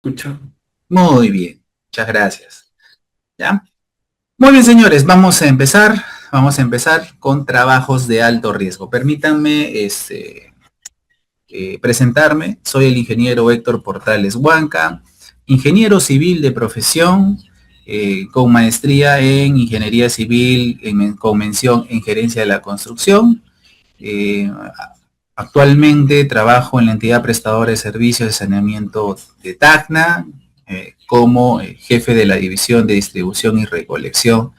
Escucho. Muy bien, muchas gracias. ¿Ya? Muy bien, señores, vamos a empezar. Vamos a empezar con trabajos de alto riesgo. Permítanme presentarme. Soy el ingeniero Héctor Portales Huanca, ingeniero civil de profesión, con maestría en ingeniería civil, con mención en gerencia de la construcción. Eh, Actualmente trabajo en la entidad prestadora de servicios de saneamiento de Tacna, como jefe de la división de distribución y recolección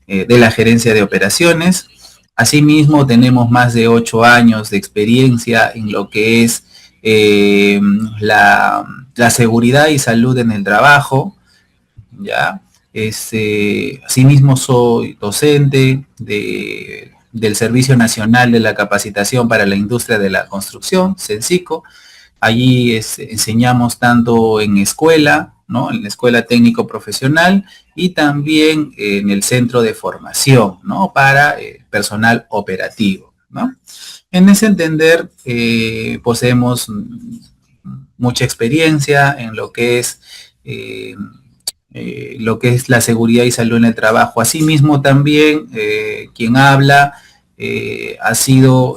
de la gerencia de operaciones. Asimismo, tenemos más de 8 años de experiencia en lo que es eh, la, la seguridad y salud en el trabajo, ¿ya? Asimismo soy docente del Servicio Nacional de la Capacitación para la Industria de la Construcción, CENSICO. Allí enseñamos tanto en escuela, ¿no? En la escuela técnico profesional y también en el centro de formación, ¿no? Para personal operativo, ¿no? En ese entender, poseemos mucha experiencia en eh, lo que es la seguridad y salud en el trabajo. Asimismo, también quien habla ha sido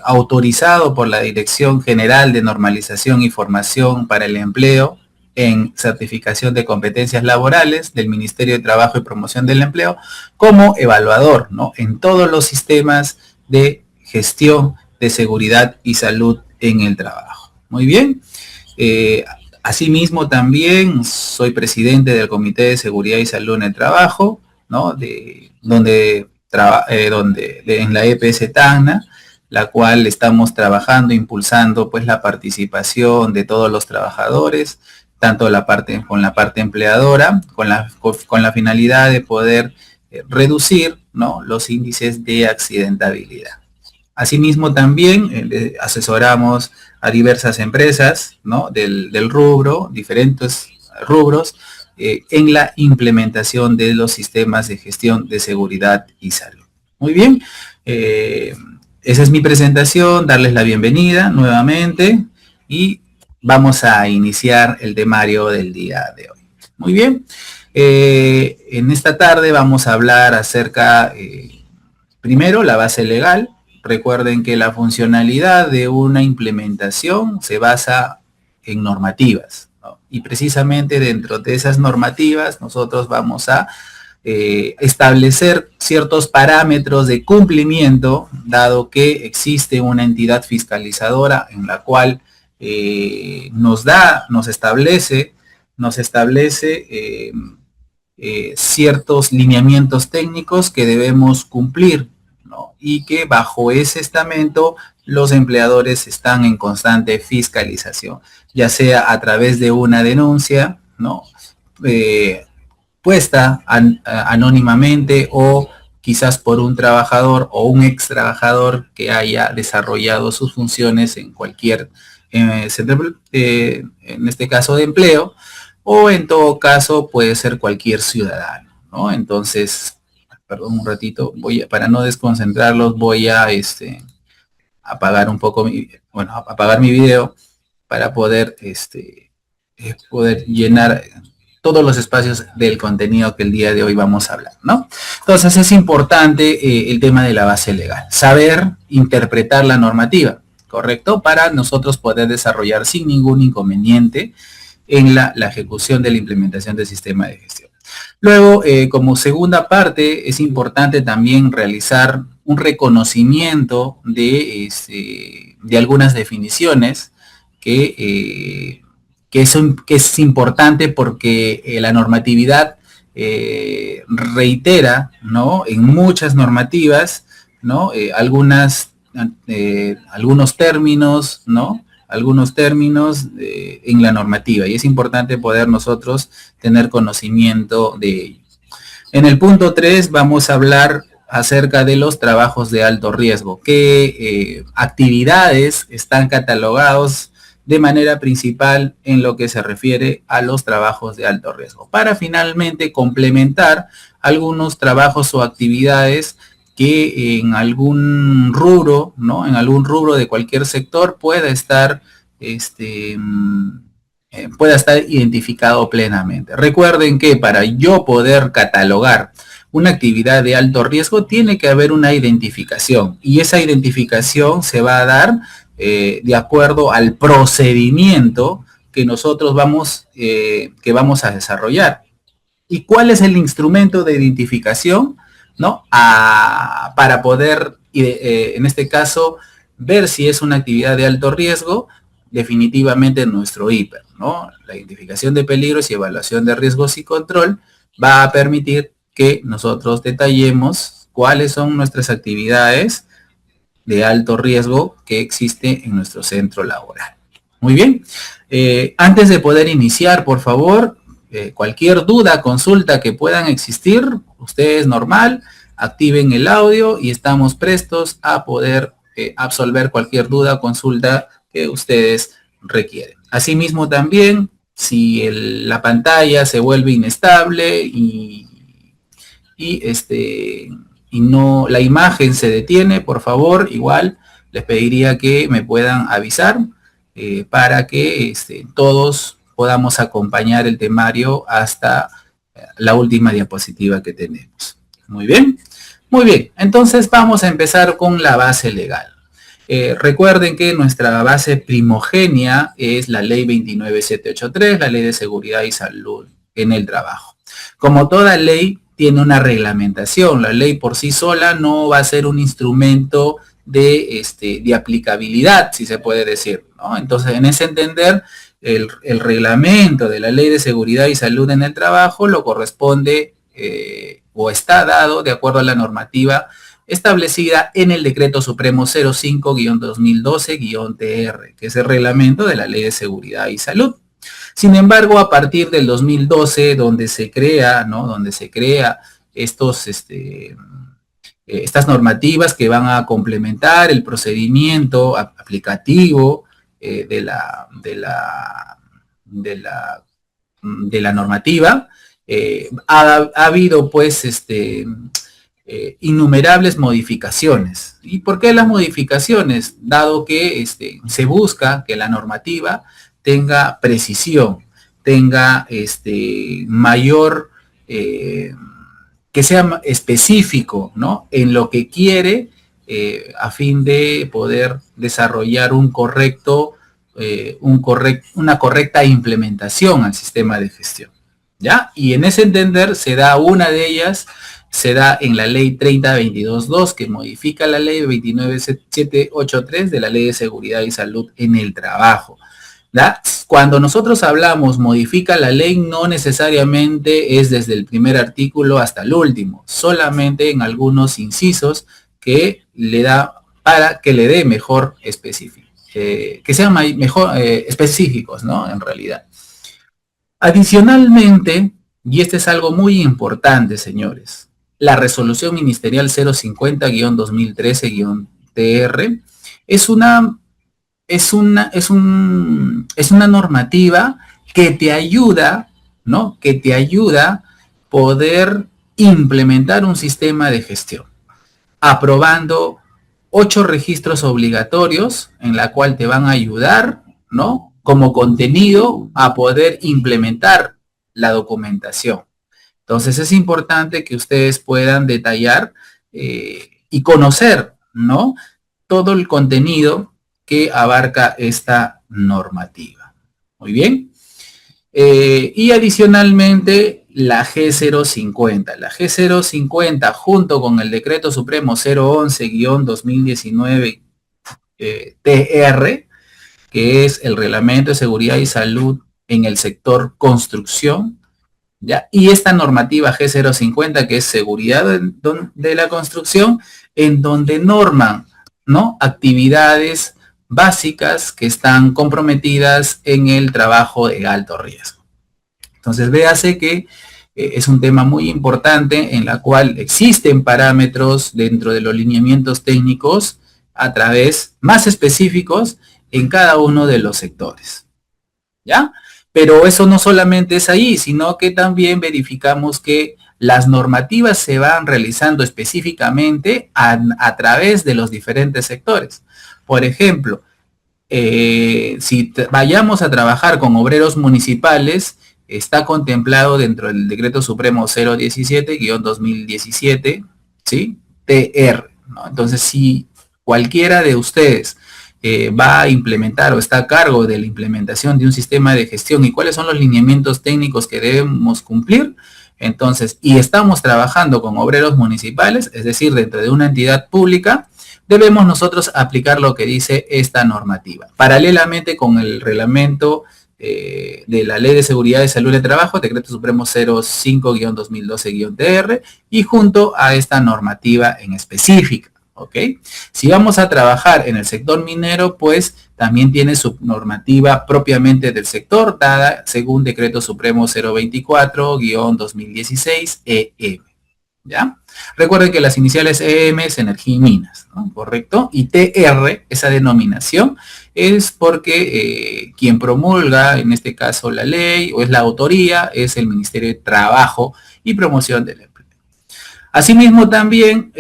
autorizado por la Dirección General de Normalización y Formación para el Empleo en certificación de competencias laborales del Ministerio de Trabajo y Promoción del Empleo como evaluador, ¿no? En todos los sistemas de gestión de seguridad y salud en el trabajo. Muy bien. Eh, Asimismo, también soy presidente del Comité de Seguridad y Salud en el Trabajo, ¿no? En la EPS Tacna, la cual estamos trabajando, impulsando pues la participación de todos los trabajadores, tanto con la parte empleadora, con la finalidad de poder reducir, ¿no? Los índices de accidentabilidad. Asimismo, también asesoramos a diversas empresas, ¿no? Del rubro, diferentes rubros, en la implementación de los sistemas de gestión de seguridad y salud. Muy bien, eh, esa es mi presentación, darles la bienvenida nuevamente y vamos a iniciar el temario del día de hoy. Muy bien, en esta tarde vamos a hablar acerca, primero, la base legal. Recuerden que la funcionalidad de una implementación se basa en normativas, ¿no? Y precisamente dentro de esas normativas nosotros vamos a establecer ciertos parámetros de cumplimiento, dado que existe una entidad fiscalizadora en la cual nos establece ciertos lineamientos técnicos que debemos cumplir, ¿no? Y que bajo ese estamento los empleadores están en constante fiscalización, ya sea a través de una denuncia, ¿no? Puesta anónimamente o quizás por un trabajador o un ex trabajador que haya desarrollado sus funciones en cualquier centro, en este caso de empleo, o en todo caso puede ser cualquier ciudadano, ¿no? Entonces, perdón un ratito, para no desconcentrarlos, voy a apagar un poco apagar mi video para poder poder llenar todos los espacios del contenido que el día de hoy vamos a hablar, ¿no? Entonces es importante el tema de la base legal, saber interpretar la normativa, ¿correcto? Para nosotros poder desarrollar sin ningún inconveniente en la ejecución de la implementación del sistema de gestión. Luego, como segunda parte, es importante también realizar un reconocimiento de algunas definiciones que es importante porque la normatividad reitera, ¿no? En muchas normativas, ¿no? Algunos términos, ¿no? Algunos términos en la normativa y es importante poder nosotros tener conocimiento de ello. En el punto 3 vamos a hablar acerca de los trabajos de alto riesgo, qué actividades están catalogados de manera principal en lo que se refiere a los trabajos de alto riesgo, para finalmente complementar algunos trabajos o actividades que en algún rubro, ¿no? En algún rubro de cualquier sector pueda estar pueda estar identificado plenamente. Recuerden que para yo poder catalogar una actividad de alto riesgo tiene que haber una identificación, y esa identificación se va a dar de acuerdo al procedimiento que nosotros vamos a desarrollar. ¿Y cuál es el instrumento de identificación? ¿No? Para poder, en este caso, ver si es una actividad de alto riesgo, definitivamente nuestro IPER, ¿no? La identificación de peligros y evaluación de riesgos y control va a permitir que nosotros detallemos cuáles son nuestras actividades de alto riesgo que existe en nuestro centro laboral. Muy bien. Antes de poder iniciar, por favor, cualquier duda, consulta que puedan existir, ustedes normal, activen el audio y estamos prestos a poder absolver cualquier duda o consulta que ustedes requieren. Asimismo también, si la pantalla se vuelve inestable y no, la imagen se detiene, por favor, igual les pediría que me puedan avisar para que todos podamos acompañar el temario hasta la última diapositiva que tenemos. Muy bien. Muy bien, entonces vamos a empezar con la base legal. Recuerden que nuestra base primogénea es la ley 29783, la ley de seguridad y salud en el trabajo. Como toda ley tiene una reglamentación, la ley por sí sola no va a ser un instrumento de aplicabilidad, si se puede decir, ¿no? Entonces, en ese entender, el reglamento de la ley de seguridad y salud en el trabajo lo corresponde o está dado de acuerdo a la normativa establecida en el Decreto Supremo 05-2012-TR, que es el reglamento de la Ley de Seguridad y Salud. Sin embargo, a partir del 2012, donde se crea, ¿no? Donde se crea estas normativas que van a complementar el procedimiento aplicativo de la normativa, ha habido pues innumerables modificaciones. ¿Y por qué las modificaciones? Dado que se busca que la normativa tenga precisión, tenga mayor, que sea específico, ¿no? En lo que quiere, a fin de poder desarrollar una correcta implementación al sistema de gestión. ¿Ya? Y en ese entender se da una de ellas, se da en la ley 3022.2, que modifica la ley 29783 de la ley de seguridad y salud en el trabajo. ¿Ya? Cuando nosotros hablamos modifica la ley, no necesariamente es desde el primer artículo hasta el último, solamente en algunos incisos que le da para que le dé mejor específico, que sean mejor específicos, ¿no? En realidad. Adicionalmente, y este es algo muy importante, señores, la resolución ministerial 050-2013-TR es una normativa que te ayuda, ¿no? Que te ayuda a poder implementar un sistema de gestión, aprobando 8 registros obligatorios en la cual te van a ayudar, ¿no? Como contenido a poder implementar la documentación. Entonces es importante que ustedes puedan detallar y conocer, ¿no? Todo el contenido que abarca esta normativa. Muy bien. Y adicionalmente la G050. La G050 junto con el Decreto Supremo 011-2019 que es el Reglamento de Seguridad y Salud en el sector construcción, ¿ya? Y esta normativa G050, que es seguridad de la construcción, en donde norman, ¿no? Actividades básicas que están comprometidas en el trabajo de alto riesgo. Entonces, véase que es un tema muy importante en la cual existen parámetros dentro de los lineamientos técnicos a través más específicos en cada uno de los sectores, ¿ya? Pero eso no solamente es ahí, sino que también verificamos que las normativas se van realizando específicamente a través de los diferentes sectores. Por ejemplo, si vayamos a trabajar con obreros municipales, está contemplado dentro del Decreto Supremo 017-2017, ¿sí? TR, ¿no? Entonces, si cualquiera de ustedes va a implementar o está a cargo de la implementación de un sistema de gestión y cuáles son los lineamientos técnicos que debemos cumplir, entonces, y estamos trabajando con obreros municipales, es decir, dentro de una entidad pública, debemos nosotros aplicar lo que dice esta normativa. Paralelamente con el reglamento de la Ley de Seguridad y Salud de Trabajo, Decreto Supremo 05-2012-TR, y junto a esta normativa en específica, ¿ok? Si vamos a trabajar en el sector minero, pues también tiene su normativa propiamente del sector, dada según Decreto Supremo 024-2016-EM. ¿Ya? Recuerden que las iniciales EM es energía y minas, ¿no? ¿Correcto? Y TR, esa denominación, es porque quien promulga, en este caso la ley, o es la autoría, es el Ministerio de Trabajo y Promoción del Empleo. Asimismo también,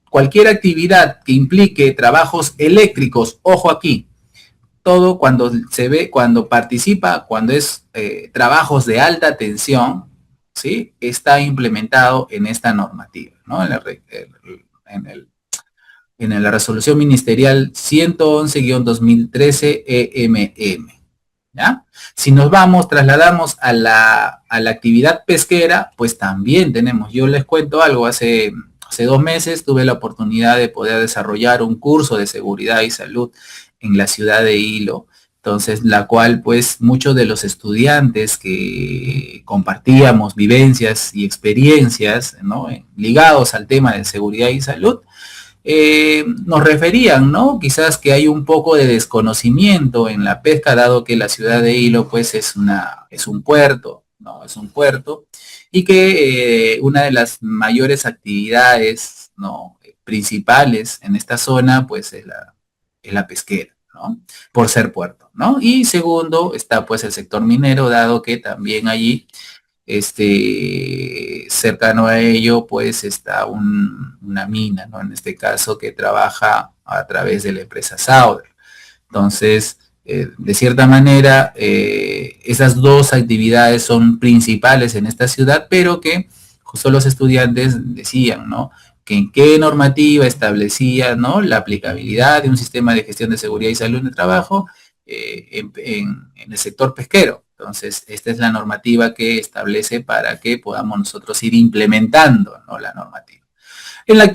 cualquier actividad que implique trabajos eléctricos, ojo aquí, todo cuando se ve, cuando participa, cuando es trabajos de alta tensión, ¿sí? Está implementado en esta normativa, ¿no? En la resolución ministerial 111-2013 EMM, ¿ya? Si nos trasladamos a la actividad pesquera, pues también tenemos, yo les cuento algo, hace 2 meses tuve la oportunidad de poder desarrollar un curso de seguridad y salud en la ciudad de Hilo. Entonces, la cual, pues, muchos de los estudiantes que compartíamos vivencias y experiencias, ¿no? Ligados al tema de seguridad y salud, nos referían, ¿no? Quizás que hay un poco de desconocimiento en la pesca, dado que la ciudad de Hilo, pues, es un puerto, ¿no? Es un puerto, y que una de las mayores actividades, ¿no? Principales en esta zona, pues, es la pesquera, ¿no? Por ser puerto, ¿no? Y segundo, está pues el sector minero, dado que también allí, cercano a ello, pues está una mina, ¿no? En este caso, que trabaja a través de la empresa Sauder. Entonces, de cierta manera, esas dos actividades son principales en esta ciudad, pero que justo los estudiantes decían, ¿no? Que en qué normativa establecía, ¿no? La aplicabilidad de un sistema de gestión de seguridad y salud en el trabajo en el sector pesquero. Entonces, esta es la normativa que establece para que podamos nosotros ir implementando, ¿no? La normativa. En la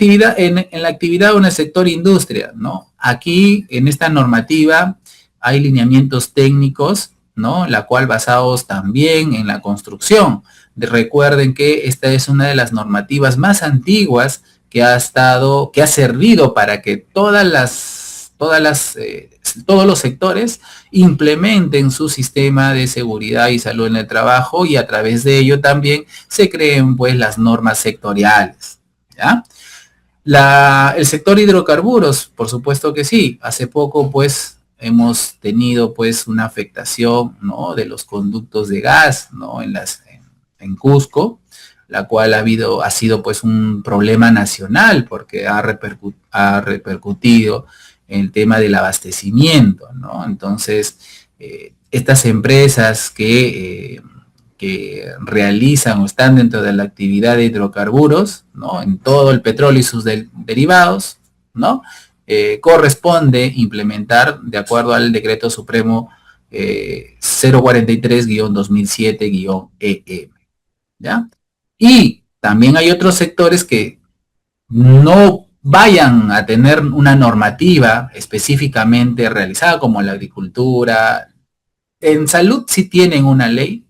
actividad o en el sector industria, ¿no? Aquí, en esta normativa, hay lineamientos técnicos, ¿no? La cual basados también en la construcción. Recuerden que esta es una de las normativas más antiguas que ha servido para que todos los sectores implementen su sistema de seguridad y salud en el trabajo, y a través de ello también se creen pues las normas sectoriales, ¿ya? El sector hidrocarburos, por supuesto que sí. Hace poco pues hemos tenido pues una afectación, ¿no? De los conductos de gas, ¿no? En Cusco, la cual ha sido pues un problema nacional, porque ha repercutido en el tema del abastecimiento, ¿no? Entonces, estas empresas que realizan o están dentro de la actividad de hidrocarburos, ¿no? En todo el petróleo y sus derivados, ¿no? Corresponde implementar, de acuerdo al Decreto Supremo 043-2007-EM, ¿ya? Y también hay otros sectores que no vayan a tener una normativa específicamente realizada, como la agricultura. En salud sí tienen una ley,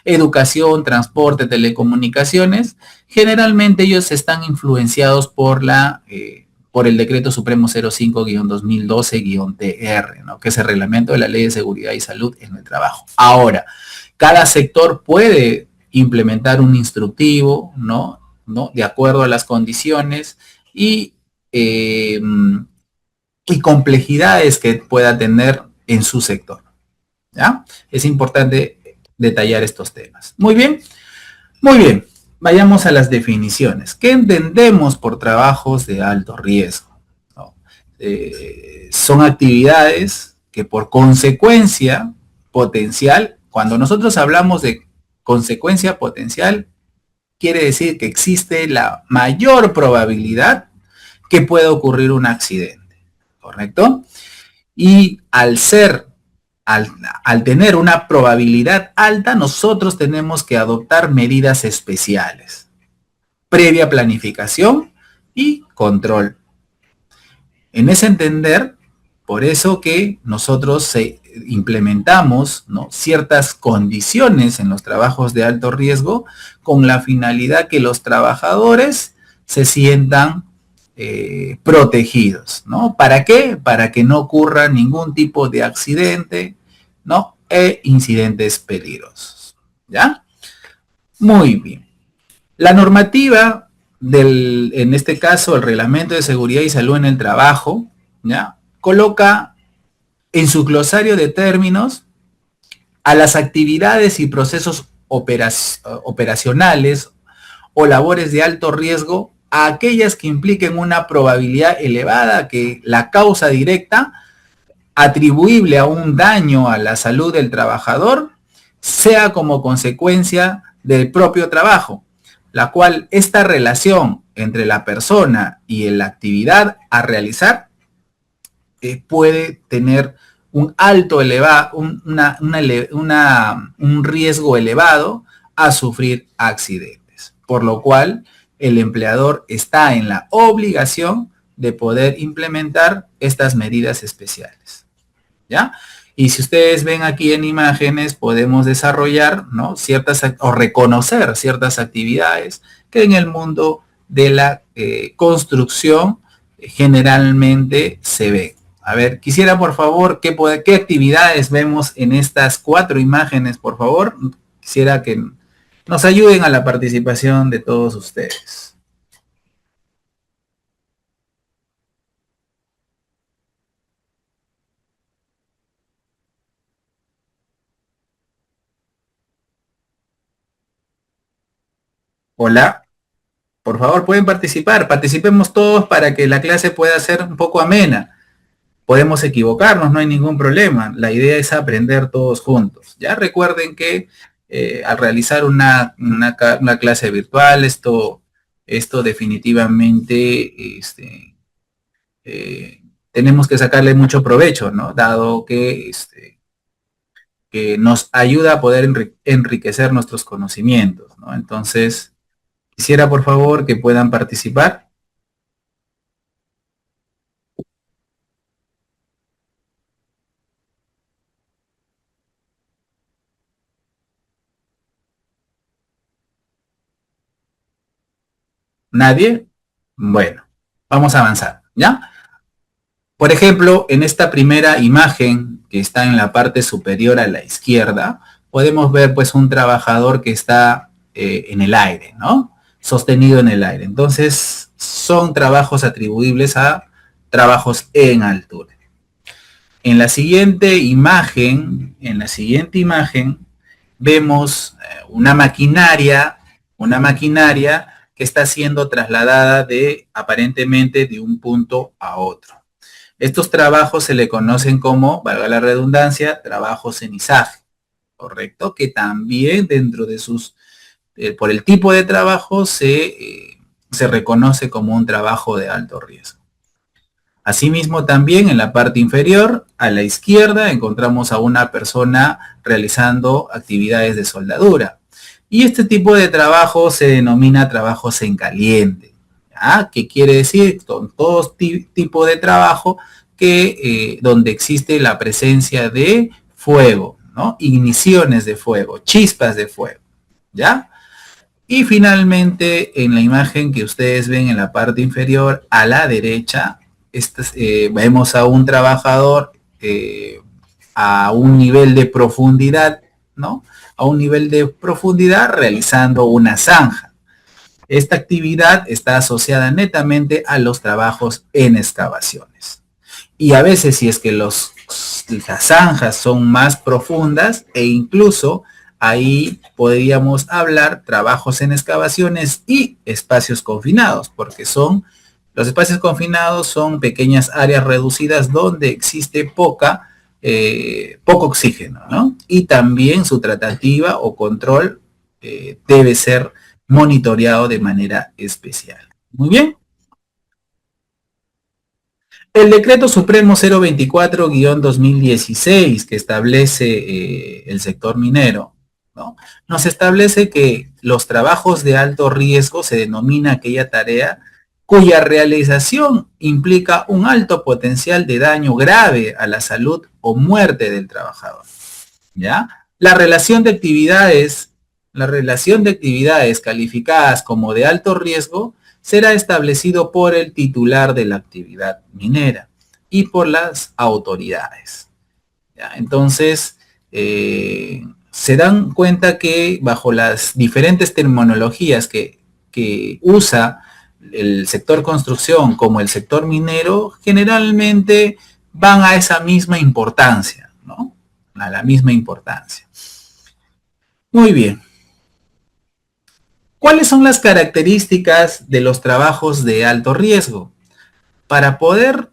Educación, transporte, telecomunicaciones. Generalmente ellos están influenciados por el Decreto Supremo 05-2012-TR, ¿no? Que es el reglamento de la Ley de Seguridad y Salud en el Trabajo. Ahora, cada sector puede implementar un instructivo, ¿no? De acuerdo a las condiciones y complejidades que pueda tener en su sector, ¿ya? Es importante detallar estos temas. Muy bien, muy bien. Vayamos a las definiciones. ¿Qué entendemos por trabajos de alto riesgo? ¿No? son actividades que por consecuencia potencial, cuando nosotros hablamos de consecuencia potencial, quiere decir que existe la mayor probabilidad que pueda ocurrir un accidente, ¿correcto? Y al tener una probabilidad alta, nosotros tenemos que adoptar medidas especiales, previa planificación y control. En ese entender, por eso que nosotros implementamos, ¿no?, ciertas condiciones en los trabajos de alto riesgo con la finalidad que los trabajadores se sientan protegidos, ¿no? ¿Para qué? Para que no ocurra ningún tipo de accidente, ¿no? E incidentes peligrosos, ¿ya? Muy bien. La normativa en este caso, el Reglamento de Seguridad y Salud en el Trabajo, ¿ya?, coloca en su glosario de términos a las actividades y procesos operacionales o labores de alto riesgo a aquellas que impliquen una probabilidad elevada que la causa directa atribuible a un daño a la salud del trabajador sea como consecuencia del propio trabajo, la cual esta relación entre la persona y la actividad a realizar puede tener un alto elevado, un riesgo elevado a sufrir accidentes, por lo cual el empleador está en la obligación de poder implementar estas medidas especiales, ¿ya? Y si ustedes ven aquí en imágenes, podemos desarrollar, ¿no?, ciertas o reconocer ciertas actividades que en el mundo de la construcción generalmente se ven. A ver, quisiera por favor, ¿qué actividades vemos en estas 4 imágenes, por favor? Quisiera que nos ayuden a la participación de todos ustedes. Hola, por favor, pueden participar. Participemos todos para que la clase pueda ser un poco amena. Podemos equivocarnos, no hay ningún problema. La idea es aprender todos juntos. Ya recuerden que al realizar una clase virtual, esto definitivamente tenemos que sacarle mucho provecho, ¿no? Dado que nos ayuda a poder enriquecer nuestros conocimientos, ¿no? Entonces, quisiera por favor que puedan participar. ¿Nadie? Bueno, vamos a avanzar, ¿ya? Por ejemplo, en esta primera imagen que está en la parte superior a la izquierda, podemos ver pues un trabajador que está en el aire, ¿no? Sostenido en el aire. Entonces, son trabajos atribuibles a trabajos en altura. En la siguiente imagen, vemos una maquinaria que está siendo trasladada aparentemente de un punto a otro. Estos trabajos se le conocen como, valga la redundancia, trabajos en izaje, ¿correcto? Que también dentro de por el tipo de trabajo se reconoce como un trabajo de alto riesgo. Asimismo, también en la parte inferior, a la izquierda, encontramos a una persona realizando actividades de soldadura. Y este tipo de trabajo se denomina trabajos en caliente. ¿Ya? ¿Qué quiere decir? Son todo tipo de trabajo donde existe la presencia de fuego, ¿no? Igniciones de fuego, chispas de fuego, ¿ya? Y finalmente, en la imagen que ustedes ven en la parte inferior, a la derecha, vemos a un trabajador a un nivel de profundidad, ¿no? A un nivel de profundidad realizando una zanja. Esta actividad está asociada netamente a los trabajos en excavaciones. Y a veces, si es que las zanjas son más profundas, e incluso ahí podríamos hablar trabajos en excavaciones y espacios confinados, porque son Los espacios confinados son pequeñas áreas reducidas donde existe poco oxígeno, ¿no? Y también su tratativa o control debe ser monitoreado de manera especial. Muy bien. El decreto supremo 024-2016 que establece el sector minero, ¿no? Nos establece que los trabajos de alto riesgo se denomina aquella tarea cuya realización implica un alto potencial de daño grave a la salud o muerte del trabajador, ¿ya? La relación de actividades calificadas como de alto riesgo será establecido por el titular de la actividad minera y por las autoridades. ¿Ya? Entonces, se dan cuenta que bajo las diferentes terminologías que usa el sector construcción como el sector minero, generalmente van a esa misma importancia, ¿no? A la misma importancia. Muy bien. ¿Cuáles son las características de los trabajos de alto riesgo? Para poder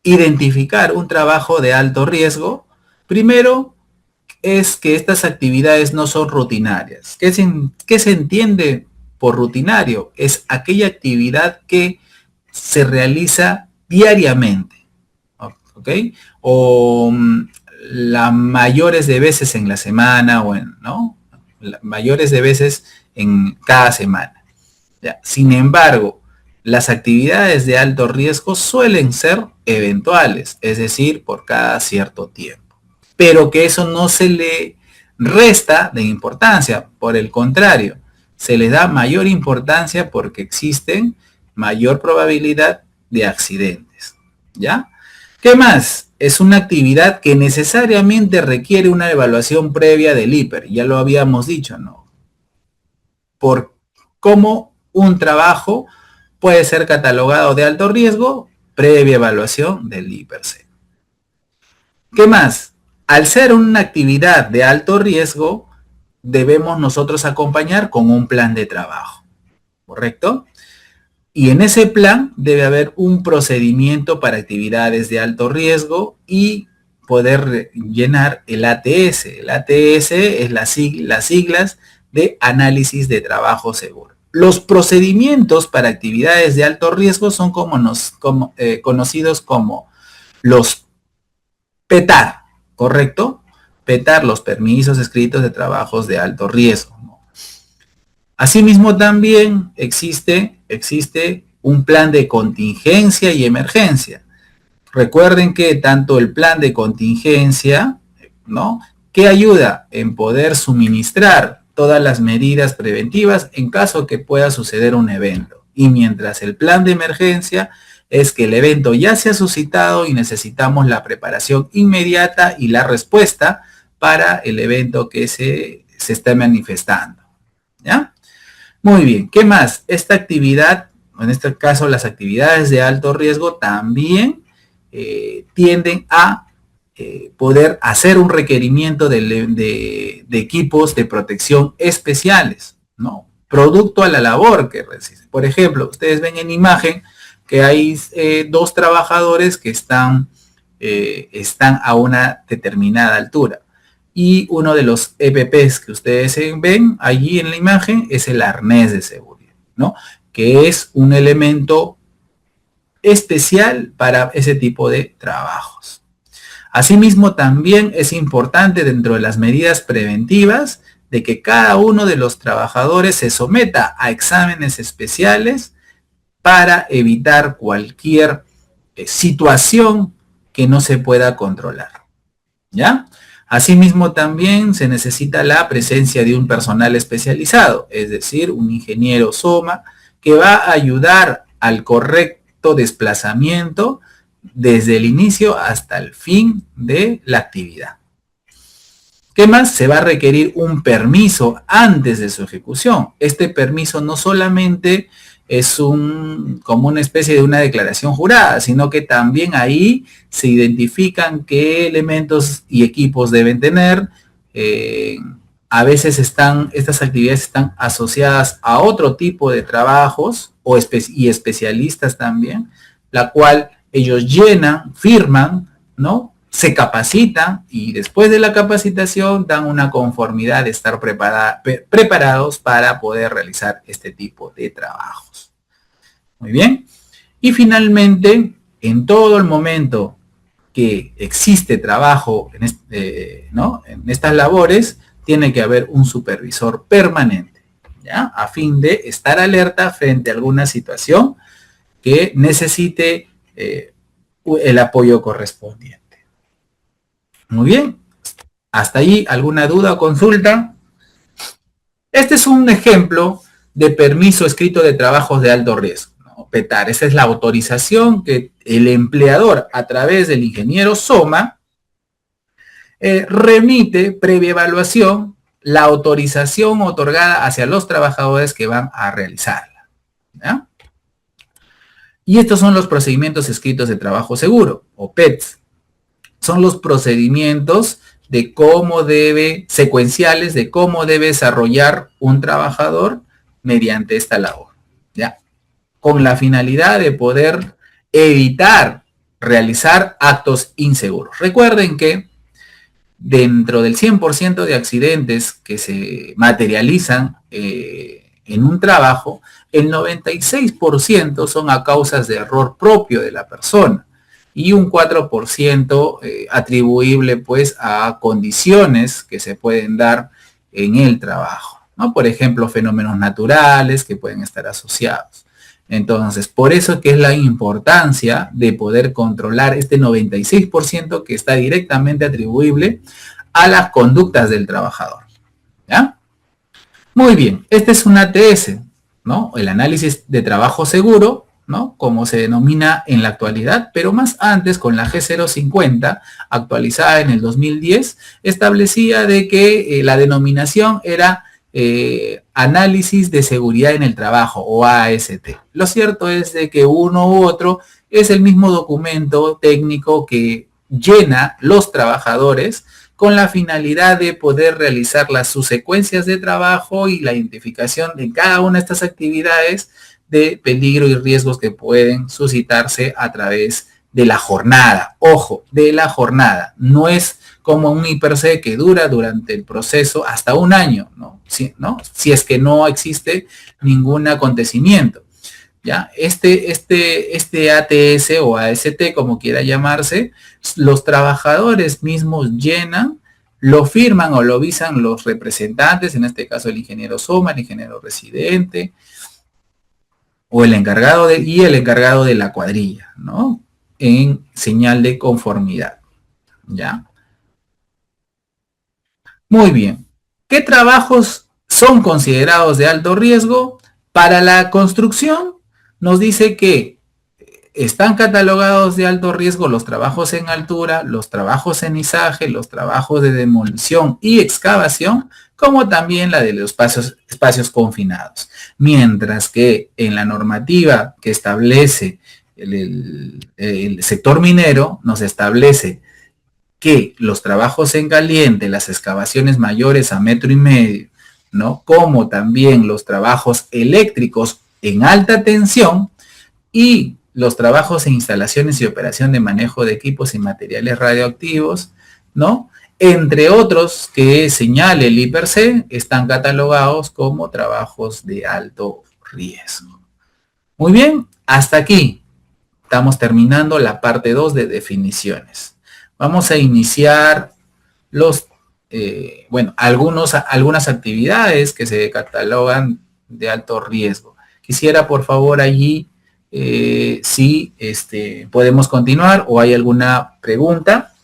identificar un trabajo de alto riesgo, primero es que estas actividades no son rutinarias. ¿Qué se entiende por rutinario? Es aquella actividad que se realiza diariamente, ¿ok? O las mayores de veces en la semana o ¿no? Mayores de veces en cada semana. ¿Ya? Sin embargo, las actividades de alto riesgo suelen ser eventuales, es decir, por cada cierto tiempo. Pero que eso no se le resta de importancia, por el contrario, se le da mayor importancia porque existen mayor probabilidad de accidentes. ¿Ya? ¿Qué más? Es una actividad que necesariamente requiere una evaluación previa del IPER, ya lo habíamos dicho, ¿no? Por cómo un trabajo puede ser catalogado de alto riesgo, previa evaluación del IPERC. ¿Qué más? Al ser una actividad de alto riesgo, debemos nosotros acompañar con un plan de trabajo, ¿correcto? Y en ese plan debe haber un procedimiento para actividades de alto riesgo y poder llenar el ATS. El ATS es las siglas de análisis de trabajo seguro. Los procedimientos para actividades de alto riesgo son conocidos como los PETAR, ¿correcto? PETAR, los permisos escritos de trabajos de alto riesgo. Asimismo, también existe un plan de contingencia y emergencia. Recuerden que tanto el plan de contingencia, ¿no? Que ayuda en poder suministrar todas las medidas preventivas en caso que pueda suceder un evento. Y mientras el plan de emergencia es que el evento ya se ha suscitado y necesitamos la preparación inmediata y la respuesta para el evento que se está manifestando. ¿Ya? Muy bien, ¿qué más? Esta actividad, en este caso las actividades de alto riesgo también tienden a poder hacer un requerimiento de equipos de protección especiales, ¿no? Producto a la labor que recibe. Por ejemplo, ustedes ven en imagen que hay dos trabajadores que están a una determinada altura. Y uno de los EPPs que ustedes ven allí en la imagen es el arnés de seguridad, ¿no? Que es un elemento especial para ese tipo de trabajos. Asimismo, también es importante dentro de las medidas preventivas de que cada uno de los trabajadores se someta a exámenes especiales para evitar cualquier situación que no se pueda controlar. ¿Ya? Asimismo, también se necesita la presencia de un personal especializado, es decir, un ingeniero SOMA, que va a ayudar al correcto desplazamiento desde el inicio hasta el fin de la actividad. ¿Qué más? Se va a requerir un permiso antes de su ejecución. Este permiso no solamente es como una especie de una declaración jurada, sino que también ahí se identifican qué elementos y equipos deben tener. A veces estas actividades están asociadas a otro tipo de trabajos, y especialistas también, la cual ellos llenan, firman, ¿no? Se capacitan y después de la capacitación dan una conformidad de estar preparados para poder realizar este tipo de trabajos. Muy bien. Y finalmente, en todo el momento que existe trabajo ¿no? en estas labores, tiene que haber un supervisor permanente, ¿ya? A fin de estar alerta frente a alguna situación que necesite el apoyo correspondiente. Muy bien. ¿Hasta ahí alguna duda o consulta? Este es un ejemplo de permiso escrito de trabajos de alto riesgo, ¿no? PETAR. Esa es la autorización que el empleador, a través del ingeniero Soma, remite previa evaluación la autorización otorgada hacia los trabajadores que van a realizarla, ¿ya? Y estos son los procedimientos escritos de trabajo seguro, o PETS. Son los procedimientos de cómo secuenciales de cómo debe desarrollar un trabajador mediante esta labor, ¿ya? Con la finalidad de poder evitar realizar actos inseguros. Recuerden que dentro del 100% de accidentes que se materializan en un trabajo, el 96% son a causas de error propio de la persona y un 4% atribuible pues a condiciones que se pueden dar en el trabajo, ¿no? Por ejemplo, fenómenos naturales que pueden estar asociados. Entonces, por eso que es la importancia de poder controlar este 96% que está directamente atribuible a las conductas del trabajador, ¿ya? Muy bien, este es un ATS, ¿no? El análisis de trabajo seguro, ¿no? Como se denomina en la actualidad, pero más antes con la G050, actualizada en el 2010, establecía de que la denominación era análisis de seguridad en el trabajo, o AST. Lo cierto es de que uno u otro es el mismo documento técnico que llena los trabajadores con la finalidad de poder realizar las subsecuencias de trabajo y la identificación de cada una de estas actividades de peligro y riesgos que pueden suscitarse a través de la jornada. Ojo, de la jornada. No es como un IPRC que dura durante el proceso hasta un año, ¿no? Si es que no existe ningún acontecimiento, ¿ya? Este ATS o AST, como quiera llamarse, los trabajadores mismos llenan, lo firman o lo visan los representantes, en este caso el ingeniero Soma, el ingeniero residente, o el encargado de la cuadrilla, ¿no? En señal de conformidad, ¿ya? Muy bien. ¿Qué trabajos son considerados de alto riesgo? Para la construcción nos dice que están catalogados de alto riesgo los trabajos en altura, los trabajos en izaje, los trabajos de demolición y excavación, como también la de los espacios confinados. Mientras que en la normativa que establece el sector minero, nos establece que los trabajos en caliente, las excavaciones mayores a 1,5 metros, ¿no? Como también los trabajos eléctricos en alta tensión y los trabajos en instalaciones y operación de manejo de equipos y materiales radioactivos, ¿no? Entre otros que señale el IPRC, están catalogados como trabajos de alto riesgo. Muy bien, hasta aquí estamos terminando la parte 2 de definiciones. Vamos a iniciar algunas actividades que se catalogan de alto riesgo. Quisiera, por favor, allí, si podemos continuar o hay alguna pregunta.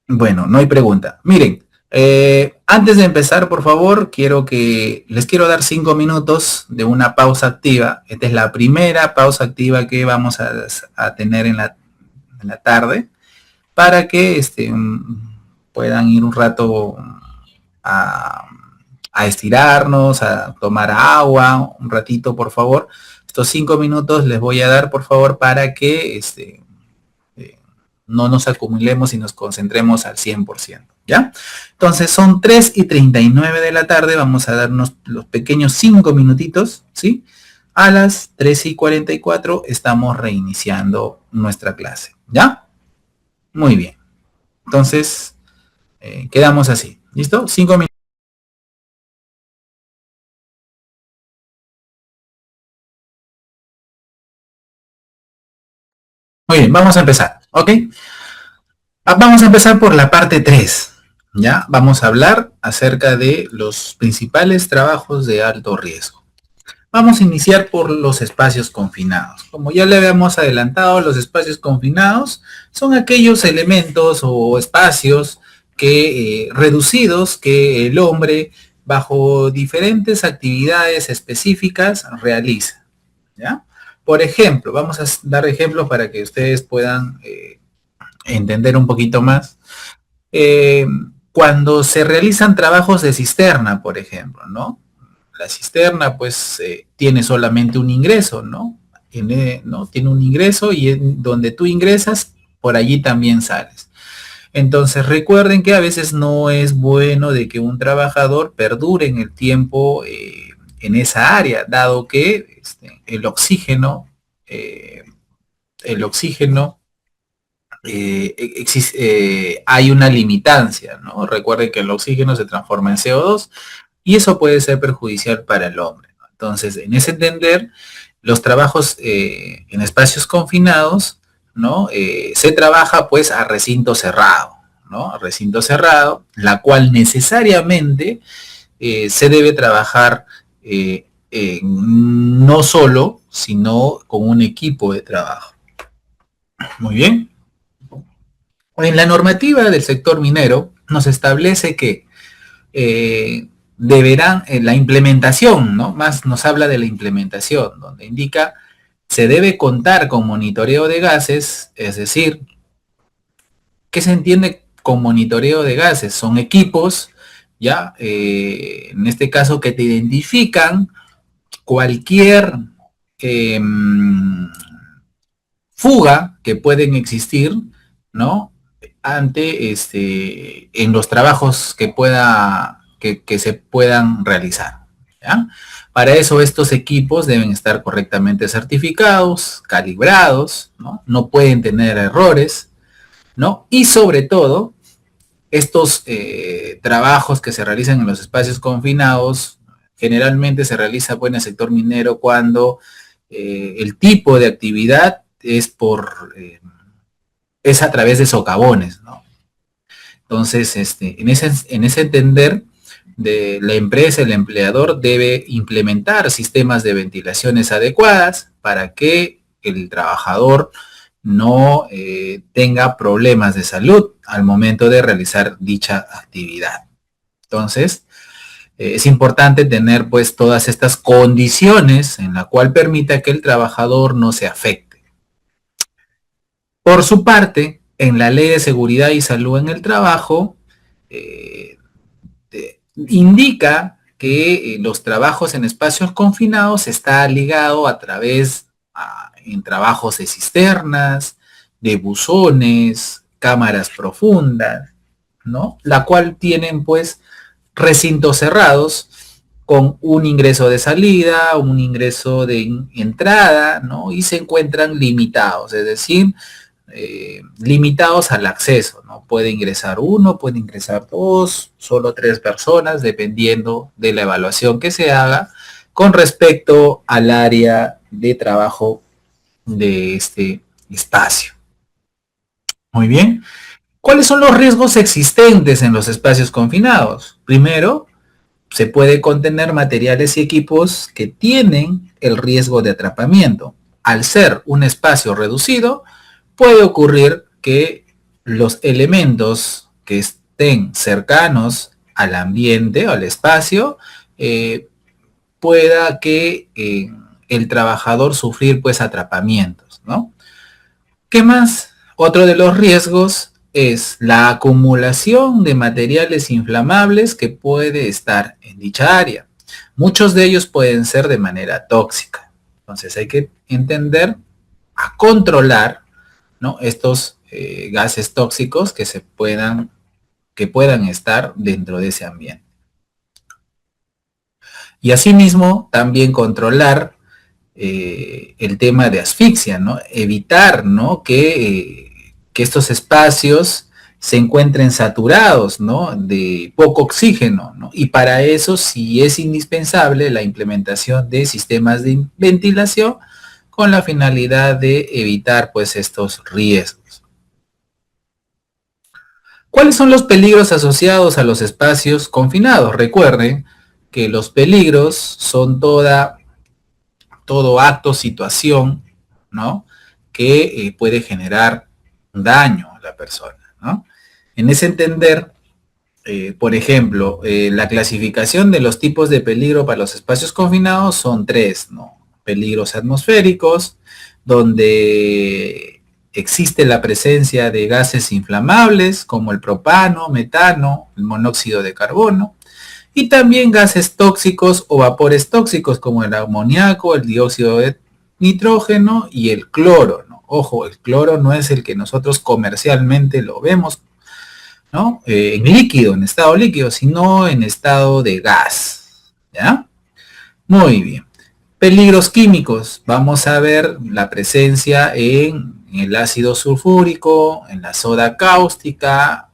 Bueno, no hay pregunta. Miren, antes de empezar, por favor, les quiero dar 5 minutos de una pausa activa. Esta es la primera pausa activa que vamos a tener en la tarde para que puedan ir un rato a, a estirarnos, a tomar agua, un ratito, por favor. Estos 5 minutos les voy a dar, por favor, para que no nos acumulemos y nos concentremos al 100%, ¿ya? Entonces son 3:39 de la tarde, vamos a darnos los pequeños 5 minutitos, ¿sí? A las 3:44 estamos reiniciando nuestra clase, ¿ya? Muy bien. Entonces, quedamos así, ¿listo? 5 minutos. Muy bien, vamos a empezar, ¿ok? Vamos a empezar por la parte 3. ¿Ya? Vamos a hablar acerca de los principales trabajos de alto riesgo. Vamos a iniciar por los espacios confinados. Como ya le habíamos adelantado, los espacios confinados son aquellos elementos o espacios reducidos que el hombre, bajo diferentes actividades específicas, realiza. ¿Ya? Por ejemplo, vamos a dar ejemplos para que ustedes puedan entender un poquito más. Eh, Cuando se realizan trabajos de cisterna, por ejemplo, ¿no? La cisterna, pues, tiene solamente un ingreso, ¿no? ¿no? Tiene un ingreso y donde tú ingresas, por allí también sales. Entonces, recuerden que a veces no es bueno de que un trabajador perdure en el tiempo en esa área, dado que eh, el oxígeno hay una limitancia, ¿no? Recuerden que el oxígeno se transforma en CO2 y eso puede ser perjudicial para el hombre, ¿no? Entonces, en ese entender, los trabajos en espacios confinados, ¿no? Se trabaja pues a recinto cerrado, ¿no? A recinto cerrado, la cual necesariamente se debe trabajar no solo, sino con un equipo de trabajo. Muy bien. En la normativa del sector minero nos establece que deberán, la implementación, ¿no? Más nos habla de la implementación, donde indica se debe contar con monitoreo de gases, es decir, ¿qué se entiende con monitoreo de gases? Son equipos, ya, en este caso que te identifican cualquier eh, fuga que pueden existir, ¿no? Ante en los trabajos que se puedan realizar, ¿ya? Para eso estos equipos deben estar correctamente certificados, calibrados, ¿no? No pueden tener errores, ¿no? Y sobre todo, estos trabajos que se realizan en los espacios confinados generalmente se realiza pues, en el sector minero cuando el tipo de actividad es a través de socavones, ¿no? Entonces, en ese entender de la empresa, el empleador debe implementar sistemas de ventilaciones adecuadas para que el trabajador no tenga problemas de salud al momento de realizar dicha actividad. Entonces, es importante tener pues todas estas condiciones en la cual permita que el trabajador no se afecte. Por su parte, en la Ley de Seguridad y Salud en el Trabajo, eh, indica que los trabajos en espacios confinados está ligado a través en trabajos de cisternas, de buzones, cámaras profundas, ¿no? La cual tienen pues recintos cerrados con un ingreso de salida, un ingreso de entrada, ¿no? Y se encuentran limitados, es decir, limitados al acceso, ¿no? Puede ingresar uno, puede ingresar dos, solo 3 personas, dependiendo de la evaluación que se haga con respecto al área de trabajo de este espacio. Muy bien. ¿Cuáles son los riesgos existentes en los espacios confinados? Primero, se puede contener materiales y equipos que tienen el riesgo de atrapamiento. Al ser un espacio reducido, puede ocurrir que los elementos que estén cercanos al ambiente o al espacio pueda que el trabajador sufrir pues atrapamientos, ¿no? ¿Qué más? Otro de los riesgos es la acumulación de materiales inflamables que puede estar en dicha área. Muchos de ellos pueden ser de manera tóxica. Entonces hay que entender a controlar, ¿no? Estos gases tóxicos que puedan estar dentro de ese ambiente. Y asimismo, también controlar el tema de asfixia, ¿no? Evitar, ¿no? Que estos espacios se encuentren saturados, ¿no? De poco oxígeno, ¿no? Y para eso sí es indispensable la implementación de sistemas de ventilación con la finalidad de evitar, pues, estos riesgos. ¿Cuáles son los peligros asociados a los espacios confinados? Recuerden que los peligros son todo acto, situación, ¿no? Que puede generar daño a la persona, ¿no? En ese entender, por ejemplo, la clasificación de los tipos de peligro para los espacios confinados son tres, ¿no? Peligros atmosféricos, donde existe la presencia de gases inflamables como el propano, metano, el monóxido de carbono, y también gases tóxicos o vapores tóxicos como el amoníaco, el dióxido de nitrógeno y el cloro, ¿no? Ojo, el cloro no es el que nosotros comercialmente lo vemos, ¿no? En líquido, en estado líquido, sino en estado de gas, ¿ya? Muy bien. Peligros químicos. Vamos a ver la presencia en el ácido sulfúrico, en la soda cáustica.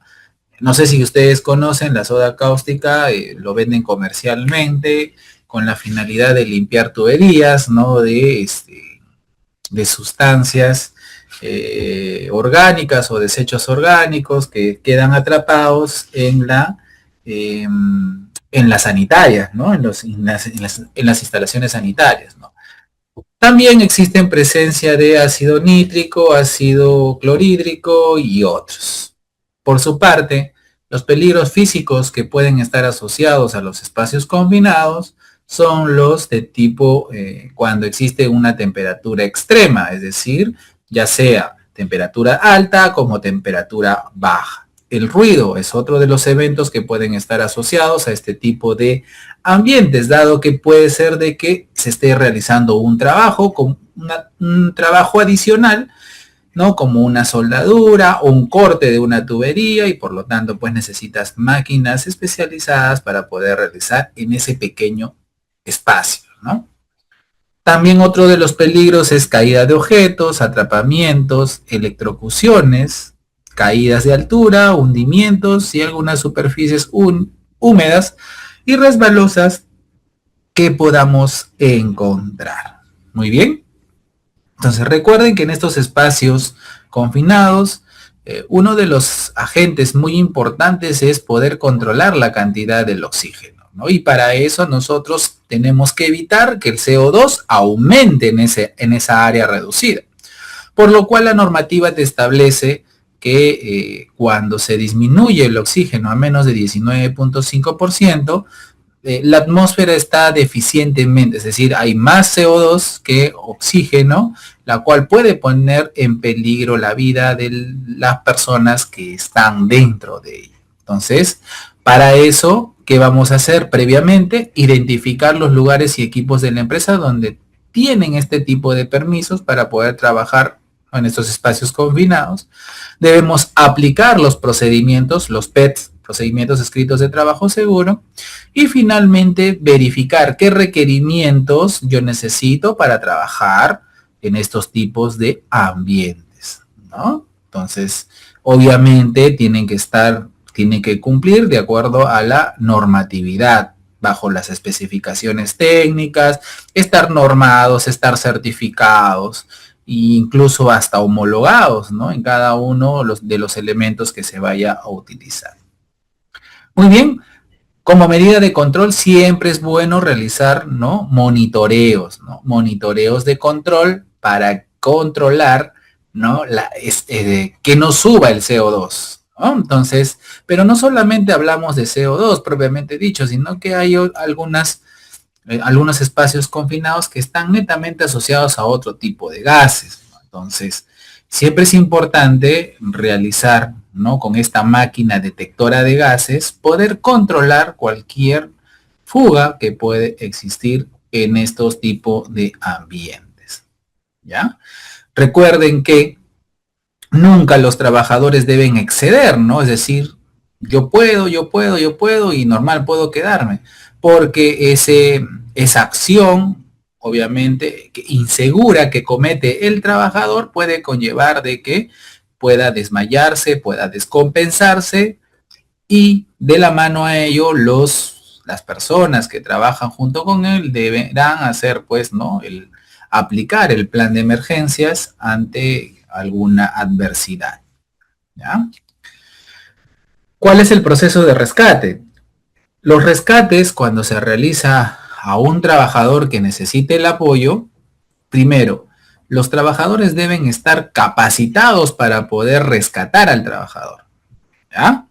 No sé si ustedes conocen la soda cáustica, lo venden comercialmente con la finalidad de limpiar tuberías, ¿no? De sustancias orgánicas o desechos orgánicos que quedan atrapados en las sanitarias, ¿no? En las instalaciones sanitarias, ¿no? También existen presencia de ácido nítrico, ácido clorhídrico y otros. Por su parte, los peligros físicos que pueden estar asociados a los espacios confinados son los de tipo cuando existe una temperatura extrema, es decir, ya sea temperatura alta como temperatura baja. El ruido es otro de los eventos que pueden estar asociados a este tipo de ambientes, dado que puede ser de que se esté realizando un trabajo, un trabajo adicional, ¿no? Como una soldadura o un corte de una tubería y por lo tanto pues necesitas máquinas especializadas para poder realizar en ese pequeño espacio, ¿no? También otro de los peligros es caída de objetos, atrapamientos, electrocuciones, caídas de altura, hundimientos y algunas superficies húmedas y resbalosas que podamos encontrar. Muy bien. Entonces recuerden que en estos espacios confinados, uno de los agentes muy importantes es poder controlar la cantidad del oxígeno, ¿no? Y para eso nosotros tenemos que evitar que el CO2 aumente en esa área reducida. Por lo cual la normativa te establece que cuando se disminuye el oxígeno a menos de 19.5%, la atmósfera está deficientemente, es decir, hay más CO2 que oxígeno, la cual puede poner en peligro la vida de las personas que están dentro de ella. Entonces, para eso, ¿qué vamos a hacer previamente? Identificar los lugares y equipos de la empresa donde tienen este tipo de permisos para poder trabajar en estos espacios confinados. Debemos aplicar los procedimientos, los PETs, procedimientos escritos de trabajo seguro, y finalmente verificar qué requerimientos yo necesito para trabajar en estos tipos de ambientes, ¿no? Entonces, obviamente tienen que cumplir de acuerdo a la normatividad, bajo las especificaciones técnicas, estar normados, estar certificados e incluso hasta homologados, ¿no? En cada uno de los elementos que se vaya a utilizar. Muy bien, como medida de control siempre es bueno realizar, ¿no? Monitoreos, ¿no? Monitoreos de control para controlar, ¿no? Que no suba el CO2, ¿no? Entonces, pero no solamente hablamos de CO2 propiamente dicho, sino que hay algunos espacios confinados que están netamente asociados a otro tipo de gases, ¿no? Entonces, siempre es importante realizar, ¿no? Con esta máquina detectora de gases, poder controlar cualquier fuga que puede existir en estos tipos de ambientes, ¿ya? Recuerden que nunca los trabajadores deben exceder, ¿no? Es decir, yo puedo y normal puedo quedarme, porque esa acción, obviamente, insegura que comete el trabajador puede conllevar de que pueda desmayarse, pueda descompensarse y de la mano a ello las personas que trabajan junto con él deberán hacer pues, ¿no? Aplicar el plan de emergencias ante alguna adversidad. ¿Ya? ¿Cuál es el proceso de rescate? Los rescates, cuando se realiza a un trabajador que necesite el apoyo, primero, los trabajadores deben estar capacitados para poder rescatar al trabajador. ¿Ya?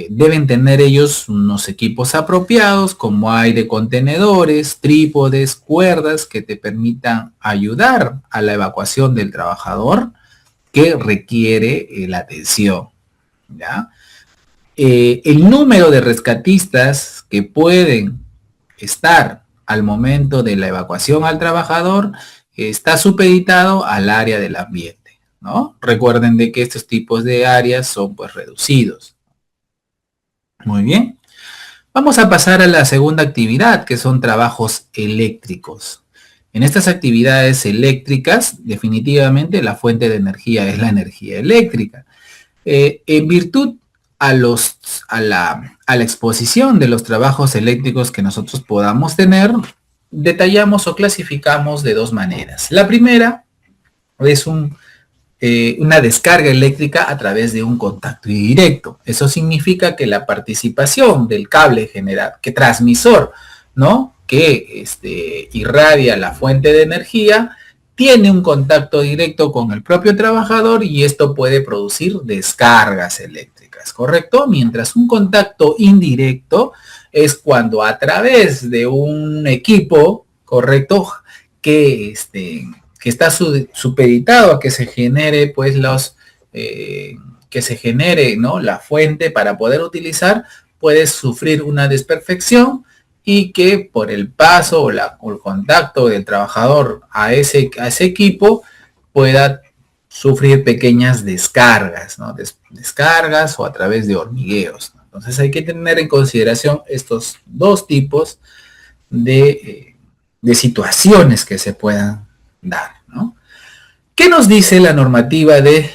Deben tener ellos unos equipos apropiados como aire contenedores, trípodes, cuerdas que te permitan ayudar a la evacuación del trabajador que requiere la atención. ¿Ya? El número de rescatistas que pueden estar al momento de la evacuación al trabajador está supeditado al área del ambiente, ¿no? Recuerden de que estos tipos de áreas son pues reducidos. Muy bien. Vamos a pasar a la segunda actividad, que son trabajos eléctricos. En estas actividades eléctricas, definitivamente la fuente de energía es la energía eléctrica. En virtud a la exposición de los trabajos eléctricos que nosotros podamos tener, detallamos o clasificamos de dos maneras. La primera es una descarga eléctrica a través de un contacto indirecto. Eso significa que la participación del cable general, que transmisor, ¿no? Que irradia la fuente de energía, tiene un contacto directo con el propio trabajador y esto puede producir descargas eléctricas, ¿correcto? Mientras un contacto indirecto es cuando a través de un equipo, ¿correcto? Que que está supeditado a que se genere pues que se genere, ¿no? La fuente para poder utilizar, puede sufrir una desperfección y que por el paso o el contacto del trabajador a ese equipo pueda sufrir pequeñas descargas, ¿no? Descargas o a través de hormigueos, ¿no? Entonces hay que tener en consideración estos dos tipos de situaciones que se puedan dar, ¿no? ¿Qué nos dice la normativa de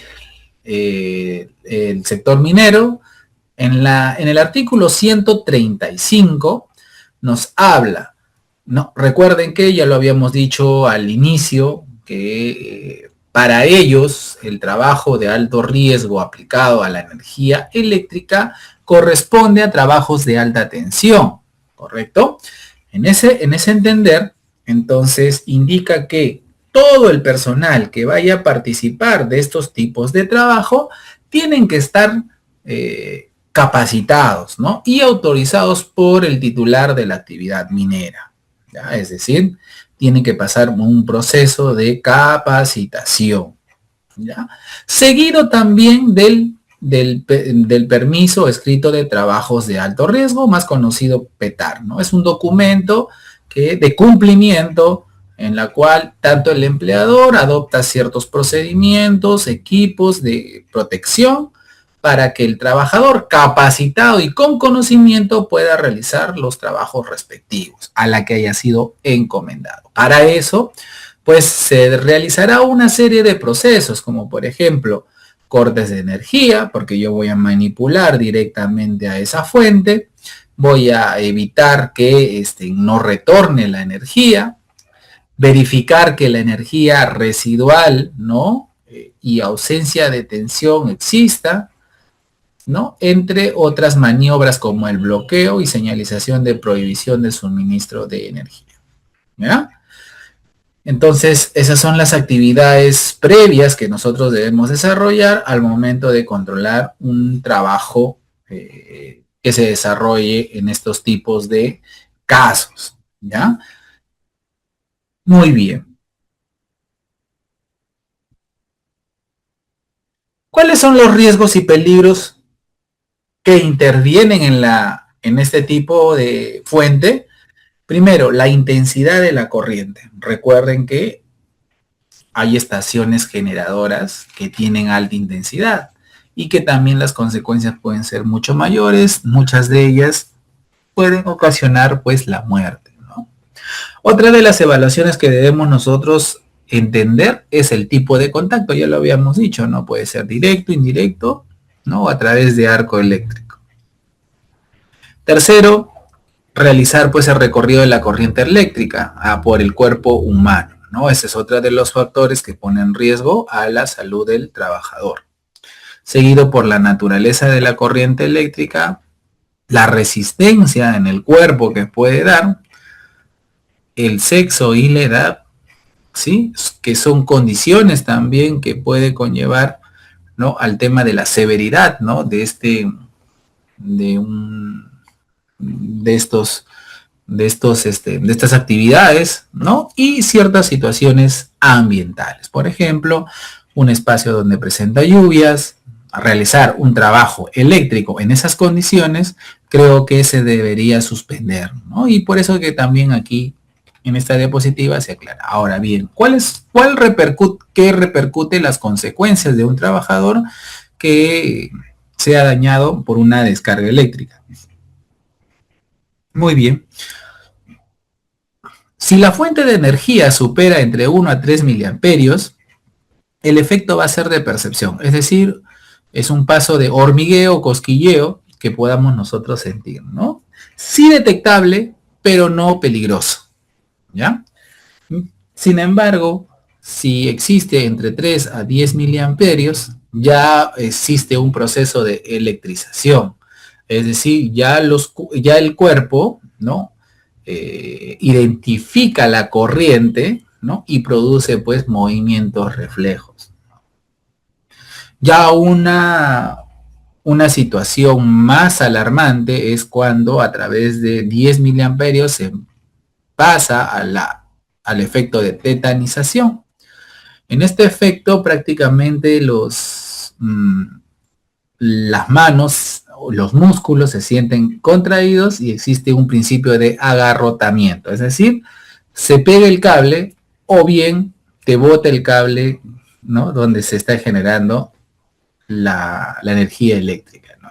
el sector minero? En el artículo 135 nos habla, ¿no? Recuerden que ya lo habíamos dicho al inicio, que para ellos el trabajo de alto riesgo aplicado a la energía eléctrica corresponde a trabajos de alta tensión, ¿correcto? En ese entender, entonces indica que todo el personal que vaya a participar de estos tipos de trabajo tienen que estar capacitados, ¿no? Y autorizados por el titular de la actividad minera, ¿ya? Es decir, tienen que pasar un proceso de capacitación, ¿ya? Seguido también del permiso escrito de trabajos de alto riesgo, más conocido PETAR, ¿no? Es un documento de cumplimiento en la cual tanto el empleador adopta ciertos procedimientos, equipos de protección para que el trabajador capacitado y con conocimiento pueda realizar los trabajos respectivos a la que haya sido encomendado. Para eso, pues se realizará una serie de procesos, como por ejemplo, cortes de energía, porque yo voy a manipular directamente a esa fuente, voy a evitar que no retorne la energía, verificar que la energía residual, ¿no? Y ausencia de tensión exista, ¿no? Entre otras maniobras como el bloqueo y señalización de prohibición de suministro de energía. ¿Ya? Entonces, esas son las actividades previas que nosotros debemos desarrollar al momento de controlar un trabajo que se desarrolle en estos tipos de casos. ¿Ya? Muy bien. ¿Cuáles son los riesgos y peligros que intervienen en este tipo de fuente? Primero, la intensidad de la corriente. Recuerden que hay estaciones generadoras que tienen alta intensidad y que también las consecuencias pueden ser mucho mayores, muchas de ellas pueden ocasionar pues la muerte, ¿no? Otra de las evaluaciones que debemos nosotros entender es el tipo de contacto, ya lo habíamos dicho, ¿no? Puede ser directo, indirecto, ¿no? O a través de arco eléctrico. Tercero, realizar pues el recorrido de la corriente eléctrica por el cuerpo humano, ¿no? Ese es otro de los factores que ponen en riesgo a la salud del trabajador. Seguido por la naturaleza de la corriente eléctrica, la resistencia en el cuerpo que puede dar, el sexo y la edad, ¿sí? Que son condiciones también que puede conllevar, ¿no? Al tema de la severidad, ¿no? De estos de estas actividades, ¿no? Y ciertas situaciones ambientales. Por ejemplo, un espacio donde presenta lluvias, a realizar un trabajo eléctrico en esas condiciones, creo que se debería suspender, ¿no? Y por eso que también aquí en esta diapositiva se aclara. Ahora bien, ¿qué repercute las consecuencias de un trabajador que sea dañado por una descarga eléctrica? Muy bien. Si la fuente de energía supera entre 1 a 3 miliamperios, el efecto va a ser de percepción, es decir, es un paso de hormigueo, cosquilleo que podamos nosotros sentir, ¿no? Sí detectable, pero no peligroso, ¿ya? Sin embargo, si existe entre 3 a 10 miliamperios, ya existe un proceso de electrización, es decir, ya el cuerpo, ¿no? Identifica la corriente, ¿no? Y produce pues movimientos reflejos. Ya una situación más alarmante es cuando a través de 10 miliamperios se pasa al efecto de tetanización. En este efecto prácticamente las manos o los músculos se sienten contraídos y existe un principio de agarrotamiento, es decir, se pega el cable o bien te bota el cable, ¿no? Donde se está generando la energía eléctrica, ¿no?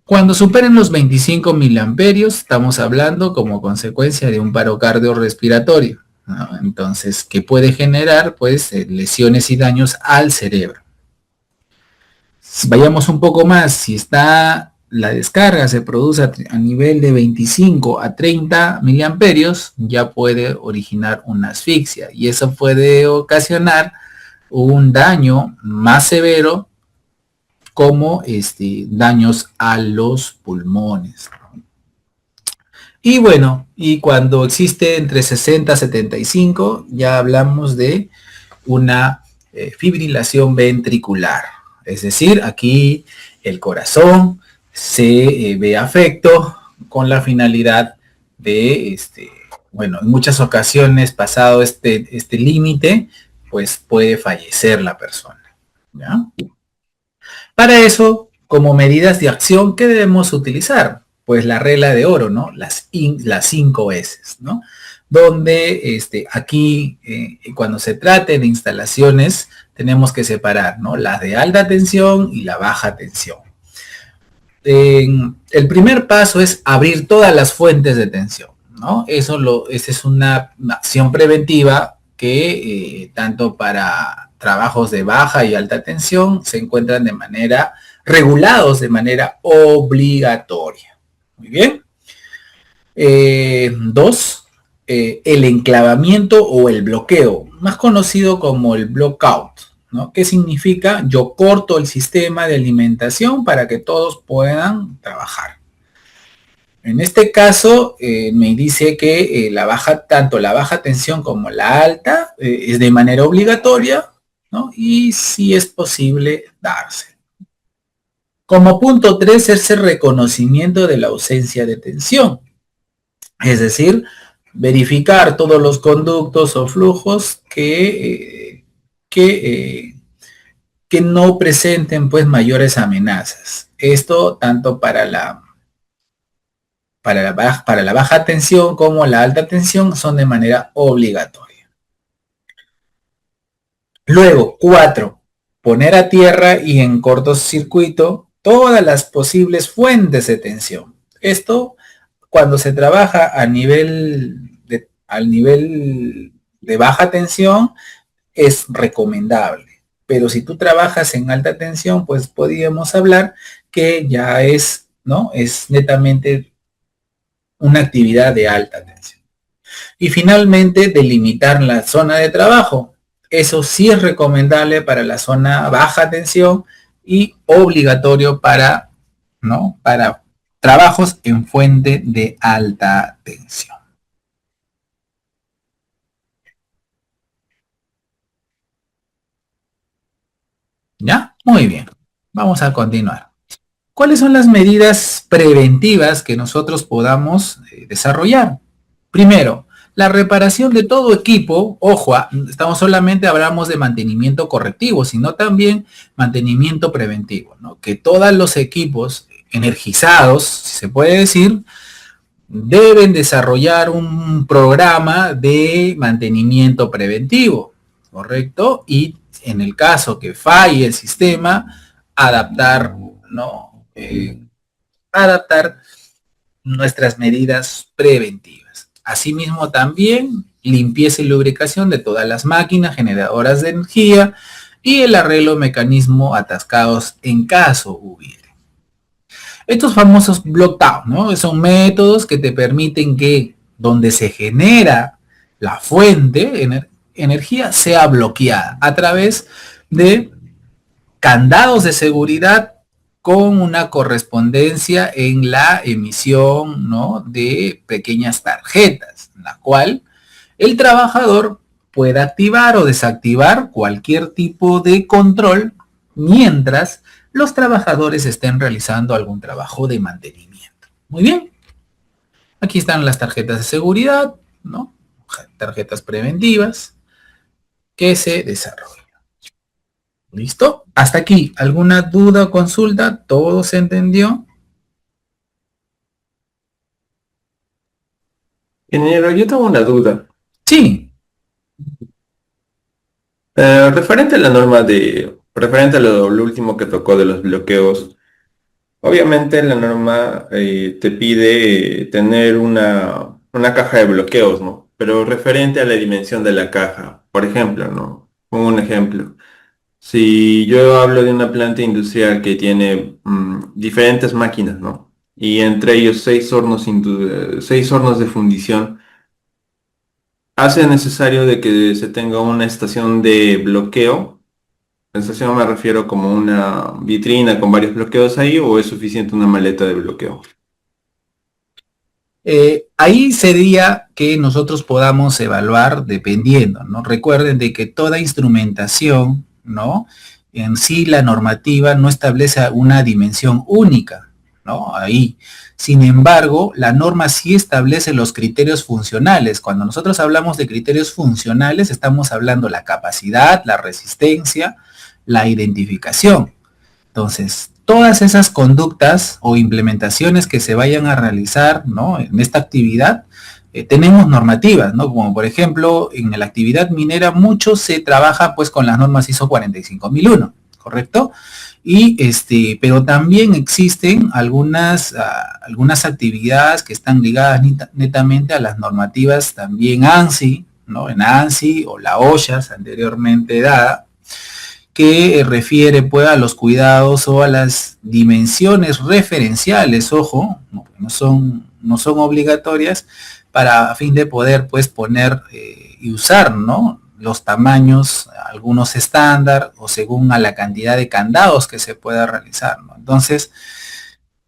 Cuando superen los 25 miliamperios, estamos hablando como consecuencia de un paro cardiorrespiratorio, ¿no? Entonces, que puede generar pues lesiones y daños al cerebro. Vayamos un poco más, si está la descarga se produce a nivel de 25 a 30 miliamperios, ya puede originar una asfixia y eso puede ocasionar un daño más severo como daños a los pulmones. Y bueno, y cuando existe entre 60 a 75, ya hablamos de una fibrilación ventricular. Es decir, aquí el corazón se ve afecto con la finalidad de, bueno, en muchas ocasiones pasado este límite, pues puede fallecer la persona, ¿ya? Para eso, como medidas de acción, ¿qué debemos utilizar? Pues la regla de oro, ¿no? Las 5 S, ¿no? Donde aquí, cuando se trate de instalaciones, tenemos que separar, ¿no? Las de alta tensión y la baja tensión. El primer paso es abrir todas las fuentes de tensión, ¿no? Esa es una acción preventiva que tanto para trabajos de baja y alta tensión se encuentran regulados de manera obligatoria. Muy bien. Dos, el enclavamiento o el bloqueo, más conocido como el blockout, ¿no? ¿Qué significa? Yo corto el sistema de alimentación para que todos puedan trabajar. En este caso, me dice que tanto la baja tensión como la alta es de manera obligatoria, ¿no? Y si es posible darse. Como punto 3 es el reconocimiento de la ausencia de tensión. Es decir, verificar todos los conductos o flujos que no presenten pues mayores amenazas. Esto tanto para la baja tensión como la alta tensión son de manera obligatoria. Luego, 4, poner a tierra y en cortocircuito todas las posibles fuentes de tensión. Esto cuando se trabaja al nivel de baja tensión es recomendable. Pero si tú trabajas en alta tensión, pues podríamos hablar que ya es, ¿no? Es netamente una actividad de alta tensión. Y finalmente, delimitar la zona de trabajo. Eso sí es recomendable para la zona baja tensión y obligatorio para, ¿no? Para trabajos en fuente de alta tensión. ¿Ya? Muy bien. Vamos a continuar. ¿Cuáles son las medidas preventivas que nosotros podamos desarrollar? Primero, la reparación de todo equipo, ojo, estamos solamente hablamos de mantenimiento correctivo, sino también mantenimiento preventivo, ¿no? Que todos los equipos energizados, si se puede decir, deben desarrollar un programa de mantenimiento preventivo, ¿correcto? Y en el caso que falle el sistema, adaptar, ¿no? Adaptar nuestras medidas preventivas. Asimismo, también limpieza y lubricación de todas las máquinas generadoras de energía y el arreglo de mecanismos atascados en caso hubiere. Estos famosos blockdown, ¿no? Son métodos que te permiten que donde se genera la fuente energía sea bloqueada a través de candados de seguridad con una correspondencia en la emisión, ¿no? De pequeñas tarjetas, en la cual el trabajador puede activar o desactivar cualquier tipo de control mientras los trabajadores estén realizando algún trabajo de mantenimiento. Muy bien. Aquí están las tarjetas de seguridad, ¿no? Tarjetas preventivas que se desarrollan. ¿Listo? Hasta aquí. ¿Alguna duda o consulta? ¿Todo se entendió? Ingeniero, yo tengo una duda. Sí. Referente a lo último que tocó de los bloqueos, obviamente la norma te pide tener una caja de bloqueos, ¿no? Pero referente a la dimensión de la caja, por ejemplo, ¿no? Pongo un ejemplo. Si yo hablo de una planta industrial que tiene diferentes máquinas, ¿no? Y entre ellos 6 hornos de fundición, hace necesario de que se tenga una estación de bloqueo. La estación me refiero como una vitrina con varios bloqueos ahí, o es suficiente una maleta de bloqueo. Ahí sería que nosotros podamos evaluar dependiendo, ¿no? Recuerden de que toda instrumentación, ¿no? En sí la normativa no establece una dimensión única, ¿no? Ahí. Sin embargo, la norma sí establece los criterios funcionales. Cuando nosotros hablamos de criterios funcionales, estamos hablando la capacidad, la resistencia, la identificación. Entonces, todas esas conductas o implementaciones que se vayan a realizar, ¿no? En esta actividad, tenemos normativas, ¿no? Como por ejemplo, en la actividad minera mucho se trabaja pues con las normas ISO 45001, ¿correcto? Y pero también existen algunas actividades que están ligadas netamente a las normativas también ANSI, ¿no? En ANSI o la OSHAS anteriormente dada, que refiere pues a los cuidados o a las dimensiones referenciales, ojo, no son obligatorias para a fin de poder pues poner y usar, ¿no? Los tamaños, algunos estándar o según a la cantidad de candados que se pueda realizar, ¿no? Entonces,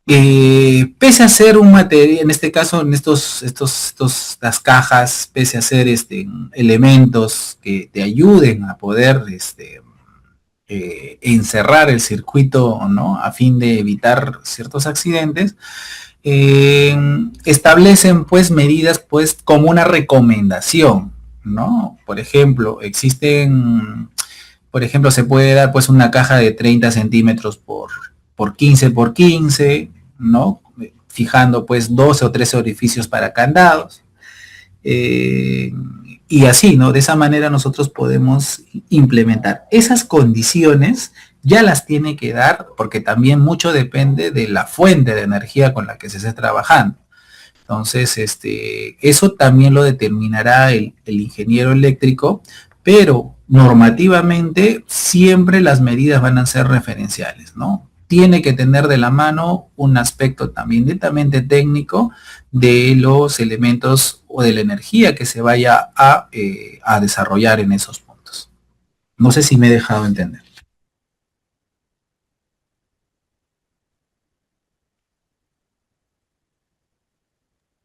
pese a ser un material, en este caso, en las cajas, pese a ser elementos que te ayuden a poder encerrar el circuito, ¿no? A fin de evitar ciertos accidentes, establecen pues medidas pues como una recomendación, ¿no? Por ejemplo, se puede dar pues una caja de 30 centímetros por 15 por 15, ¿no? Fijando pues 12 o 13 orificios para candados. Y así, ¿no? De esa manera nosotros podemos implementar. Esas condiciones ya las tiene que dar, porque también mucho depende de la fuente de energía con la que se esté trabajando. Entonces, eso también lo determinará el ingeniero eléctrico, pero normativamente siempre las medidas van a ser referenciales, ¿no? Tiene que tener de la mano un aspecto también netamente técnico de los elementos o de la energía que se vaya a desarrollar en esos puntos. No sé si me he dejado entender.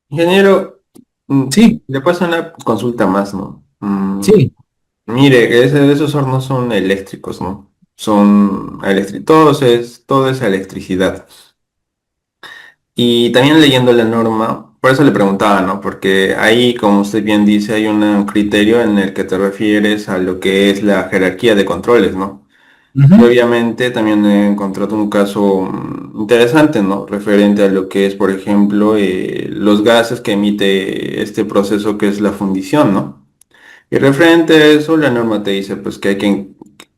Ingeniero, Sí, le paso una consulta más, ¿no? sí. Mire, esos hornos son eléctricos, ¿no? Son eléctricos, todo es electricidad. Y también leyendo la norma, por eso le preguntaba, ¿no? Porque ahí, como usted bien dice, hay un criterio en el que te refieres a lo que es la jerarquía de controles, ¿no? Y Ujú, obviamente también he encontrado un caso interesante, ¿no? Referente a lo que es, por ejemplo, los gases que emite este proceso que es la fundición, ¿no? Y referente a eso, la norma te dice, pues que hay que,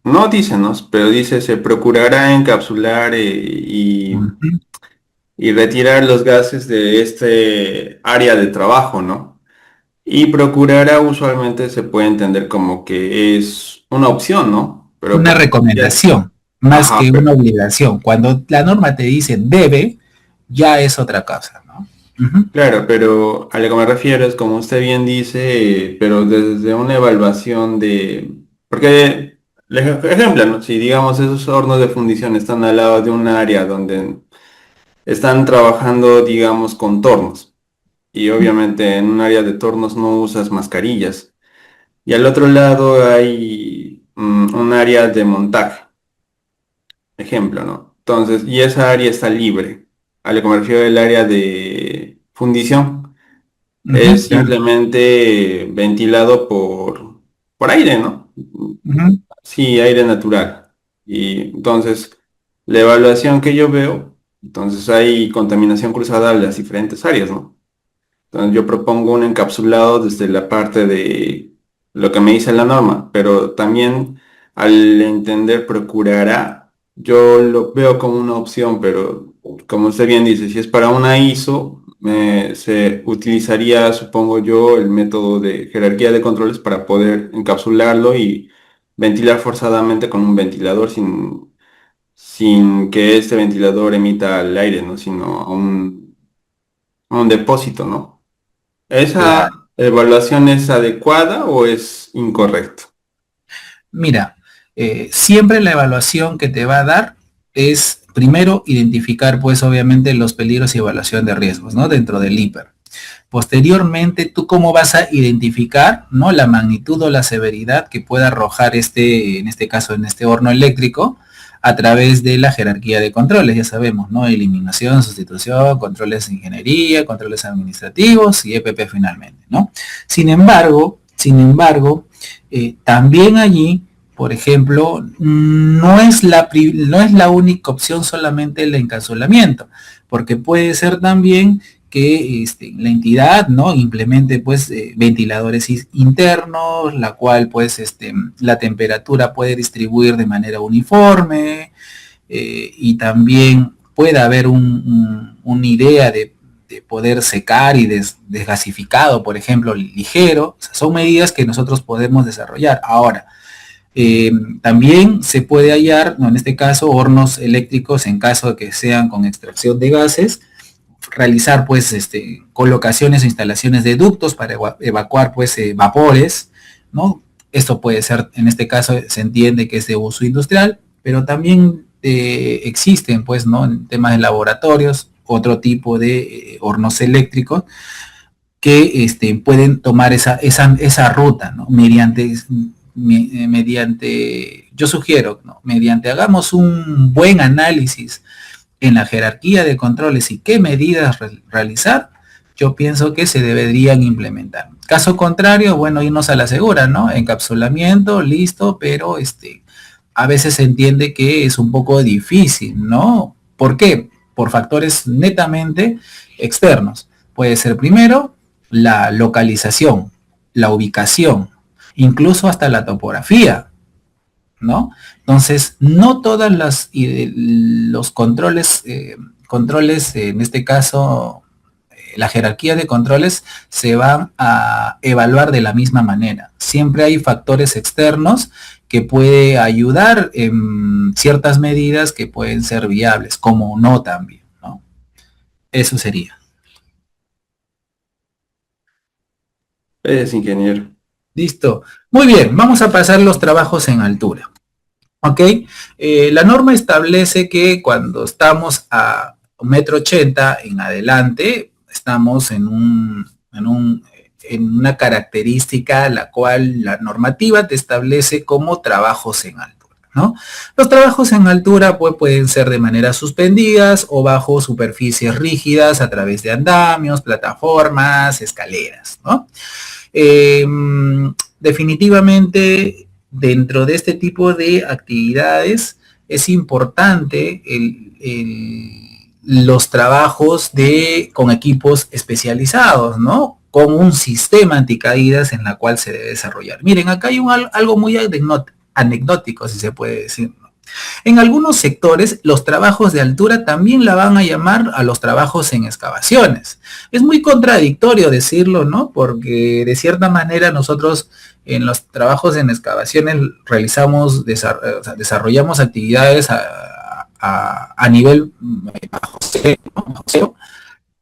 no dice, ¿no? Pero dice, se procurará encapsular ujú. y retirar los gases de este área de trabajo, ¿no? Y procurará usualmente se puede entender como que es una opción, ¿no? Pero Una cuando ya, recomendación, más ajá, que una obligación. Cuando la norma te dice debe, ya es otra cosa, ¿no? Ujú, claro, pero a lo que me refiero es como usted bien dice, pero desde una evaluación de, porque, ejemplo, ¿no? Si digamos esos hornos de fundición están al lado de un área donde están trabajando, digamos, con tornos. Y obviamente en un área de tornos no usas mascarillas. Y al otro lado hay un área de montaje, ejemplo, ¿no? Entonces, y esa área está libre. A lo que me refiero el área de fundición ujú, es claro. simplemente ventilado por aire, ¿no? Ujú, Sí, aire natural. Y entonces, la evaluación que yo veo, entonces hay contaminación cruzada a las diferentes áreas, ¿no? Entonces yo propongo un encapsulado desde la parte de lo que me dice la norma, pero también al entender procurará, yo lo veo como una opción, pero como usted bien dice, si es para una ISO, se utilizaría, supongo yo, el método de jerarquía de controles para poder encapsularlo y ventilar forzadamente con un ventilador sin que este ventilador emita el aire, ¿no? Sino a un depósito, ¿no? ¿Esa claro. evaluación es adecuada o es incorrecta? Mira, siempre la evaluación que te va a dar es primero identificar, pues obviamente, los peligros y evaluación de riesgos, ¿no? Dentro del hiper. Posteriormente, ¿tú cómo vas a identificar, ¿no? La magnitud o la severidad que pueda arrojar en este caso, en este horno eléctrico, a través de la jerarquía de controles, ya sabemos, ¿no? Eliminación, sustitución, controles de ingeniería, controles administrativos y EPP finalmente, ¿no? También allí, por ejemplo, no es la única opción solamente el encapsulamiento, porque puede ser también que la entidad, ¿no? Implemente pues ventiladores internos, la cual pues la temperatura puede distribuir de manera uniforme, y también puede haber una idea de poder secar y desgasificado, por ejemplo, ligero. O sea, son medidas que nosotros podemos desarrollar. Ahora, eh, también se puede hallar, ¿no? En este caso, hornos eléctricos en caso de que sean con extracción de gases, realizar pues colocaciones o instalaciones de ductos para evacuar pues vapores, ¿no? Esto puede ser, en este caso se entiende que es de uso industrial, pero también existen pues, ¿no? En temas de laboratorios, otro tipo de hornos eléctricos que pueden tomar esa ruta, ¿no? Mediante, yo sugiero, ¿no? Mediante hagamos un buen análisis en la jerarquía de controles y qué medidas realizar, yo pienso que se deberían implementar. Caso contrario, bueno, irnos a la segura, ¿no? Encapsulamiento, listo, pero a veces se entiende que es un poco difícil, ¿no? ¿Por qué? Por factores netamente externos. Puede ser primero la localización. la ubicación, incluso hasta la topografía, ¿no? Entonces, no todas los controles, en este caso, la jerarquía de controles se van a evaluar de la misma manera. Siempre hay factores externos que puede ayudar en ciertas medidas que pueden ser viables, como no también, ¿no? Eso sería. Es ingeniero. Listo. Muy bien, vamos a pasar los trabajos en altura. ¿Ok? La norma establece que cuando estamos a 1,80 m en adelante, estamos en una característica la cual la normativa te establece como trabajos en altura, ¿no? Los trabajos en altura pues, pueden ser de manera suspendidas o bajo superficies rígidas a través de andamios, plataformas, escaleras, ¿no? Definitivamente, dentro de este tipo de actividades es importante los trabajos con equipos especializados, ¿no? Con un sistema anticaídas en la cual se debe desarrollar. Miren, acá hay algo muy anecdótico, si se puede decir, ¿no? En algunos sectores, los trabajos de altura también la van a llamar a los trabajos en excavaciones. Es muy contradictorio decirlo, ¿no? Porque de cierta manera nosotros en los trabajos en excavaciones desarrollamos actividades a nivel bajo cero,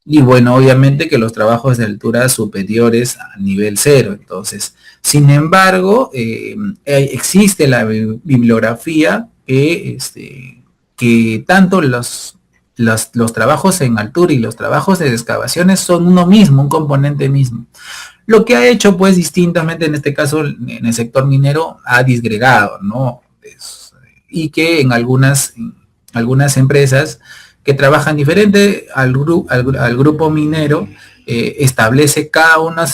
y bueno, obviamente que los trabajos de altura superiores a nivel cero. Entonces, sin embargo, existe la bibliografía que tanto los trabajos en altura y los trabajos de excavaciones son uno mismo, un componente mismo. Lo que ha hecho, pues, distintamente en este caso, en el sector minero, ha disgregado, ¿no? Y que en algunas empresas que trabajan diferente al grupo minero, establece cada una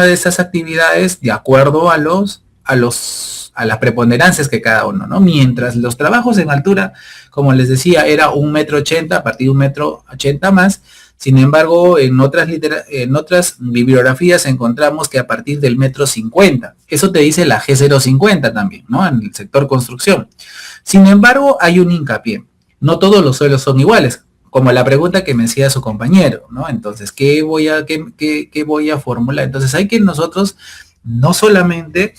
de esas actividades de acuerdo a las preponderancias que cada uno, ¿no? Mientras los trabajos en altura, como les decía, era 1,80 m, a partir de 1,80 m más. Sin embargo, en otras bibliografías encontramos que a partir del 1,50 m. Eso te dice la G050 también, ¿no? En el sector construcción. Sin embargo, hay un hincapié. No todos los suelos son iguales, como la pregunta que me hacía su compañero, ¿no? Entonces, ¿qué voy a formular? Entonces, hay que nosotros no solamente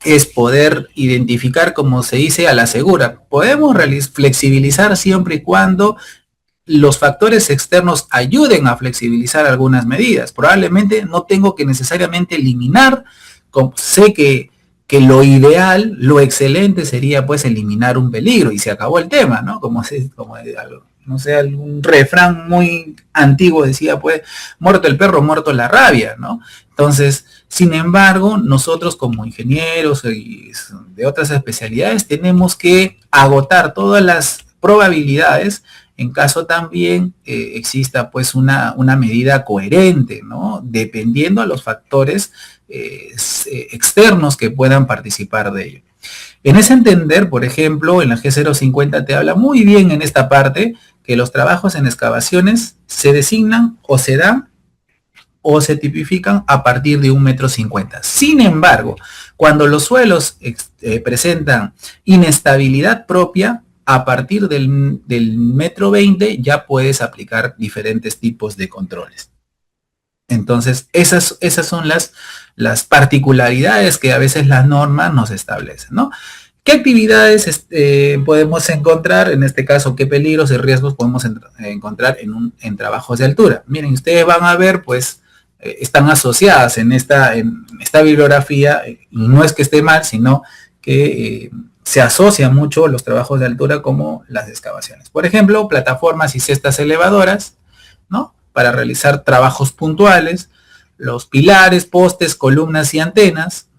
es poder identificar, como se dice, a la segura. Podemos flexibilizar siempre y cuando los factores externos ayuden a flexibilizar algunas medidas. Probablemente no tengo que necesariamente eliminar, sé que lo ideal, lo excelente sería pues eliminar un peligro y se acabó el tema, ¿no? No sé, algún refrán muy antiguo decía pues, muerto el perro, muerto la rabia, ¿no? Entonces, sin embargo, nosotros como ingenieros y de otras especialidades tenemos que agotar todas las probabilidades en caso también exista pues una medida coherente, ¿no? Dependiendo a los factores externos que puedan participar de ello. En ese entender, por ejemplo, en la G050 te habla muy bien en esta parte que los trabajos en excavaciones se designan o se dan o se tipifican a partir de 1,50 m. Sin embargo, cuando los suelos presentan inestabilidad propia, a partir del 1,20 m ya puedes aplicar diferentes tipos de controles. Entonces, esas son las particularidades que a veces las normas nos establecen, ¿no? ¿Qué actividades podemos encontrar? En este caso, ¿qué peligros y riesgos podemos encontrar en trabajos de altura? Miren, ustedes van a ver, pues, están asociadas en esta bibliografía, y no es que esté mal, sino que se asocia mucho los trabajos de altura como las excavaciones. Por ejemplo, plataformas y cestas elevadoras, ¿no? Para realizar trabajos puntuales, los pilares, postes, columnas y antenas,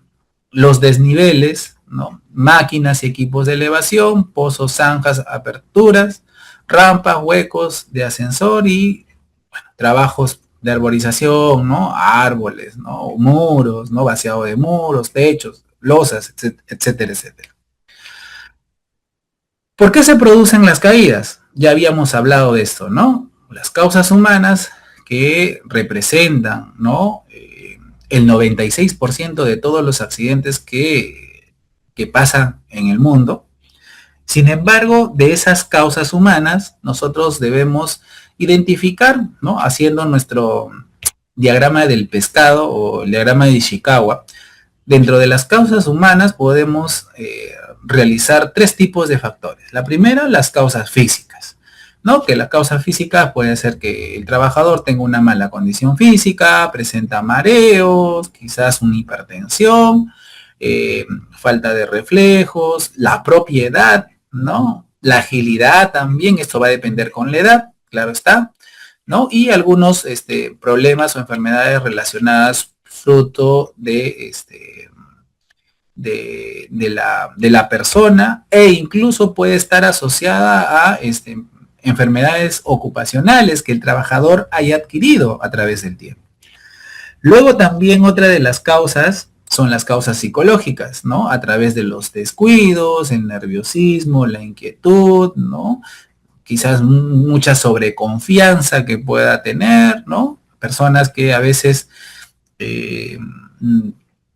los desniveles, ¿no? Máquinas y equipos de elevación, pozos, zanjas, aperturas, rampas, huecos de ascensor y bueno, trabajos de arborización, ¿no? Árboles, ¿no? Muros, ¿no? Vaciado de muros, techos, losas, etcétera, etcétera. ¿Por qué se producen las caídas? Ya habíamos hablado de esto, ¿no? Las causas humanas que representan, ¿no? el 96% de todos los accidentes que pasan en el mundo. Sin embargo, de esas causas humanas, nosotros debemos identificar, ¿no? Haciendo nuestro diagrama del pescado o el diagrama de Ishikawa. Dentro de las causas humanas podemos realizar 3 tipos de factores. La primera, las causas físicas, ¿no? Que la causa física puede ser que el trabajador tenga una mala condición física, presenta mareos, quizás una hipertensión, falta de reflejos, la propiedad, ¿no? La agilidad también, esto va a depender con la edad, claro está, ¿no? Y algunos problemas o enfermedades relacionadas fruto de, de la persona, e incluso puede estar asociada a enfermedades ocupacionales que el trabajador haya adquirido a través del tiempo. Luego también otra de las causas son las causas psicológicas, ¿no? A través de los descuidos, el nerviosismo, la inquietud, ¿no? Quizás mucha sobreconfianza que pueda tener, ¿no? Personas que a veces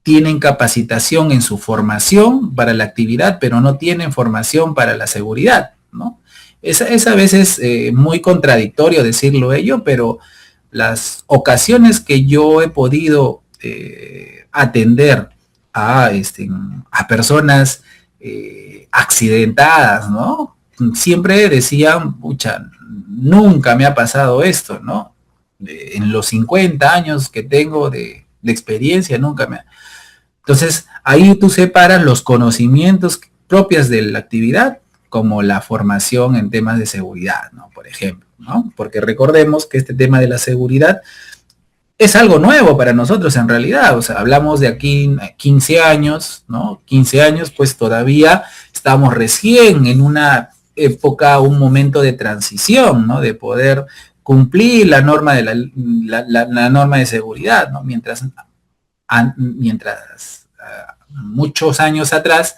tienen capacitación en su formación para la actividad, pero no tienen formación para la seguridad, ¿no? Es a veces muy contradictorio decirlo ello, pero las ocasiones que yo he podido atender a personas accidentadas, ¿no? Siempre decían, pucha, nunca me ha pasado esto, ¿no? En los 50 años que tengo de experiencia, nunca me ha... Entonces, ahí tú separas los conocimientos propios de la actividad como la formación en temas de seguridad, ¿no? Por ejemplo, ¿no? Porque recordemos que este tema de la seguridad es algo nuevo para nosotros en realidad. O sea, hablamos de aquí 15 años, ¿no? 15 años, pues todavía estamos recién en una época, un momento de transición, ¿no? De poder cumplir la norma de la norma de seguridad, ¿no? Mientras muchos años atrás,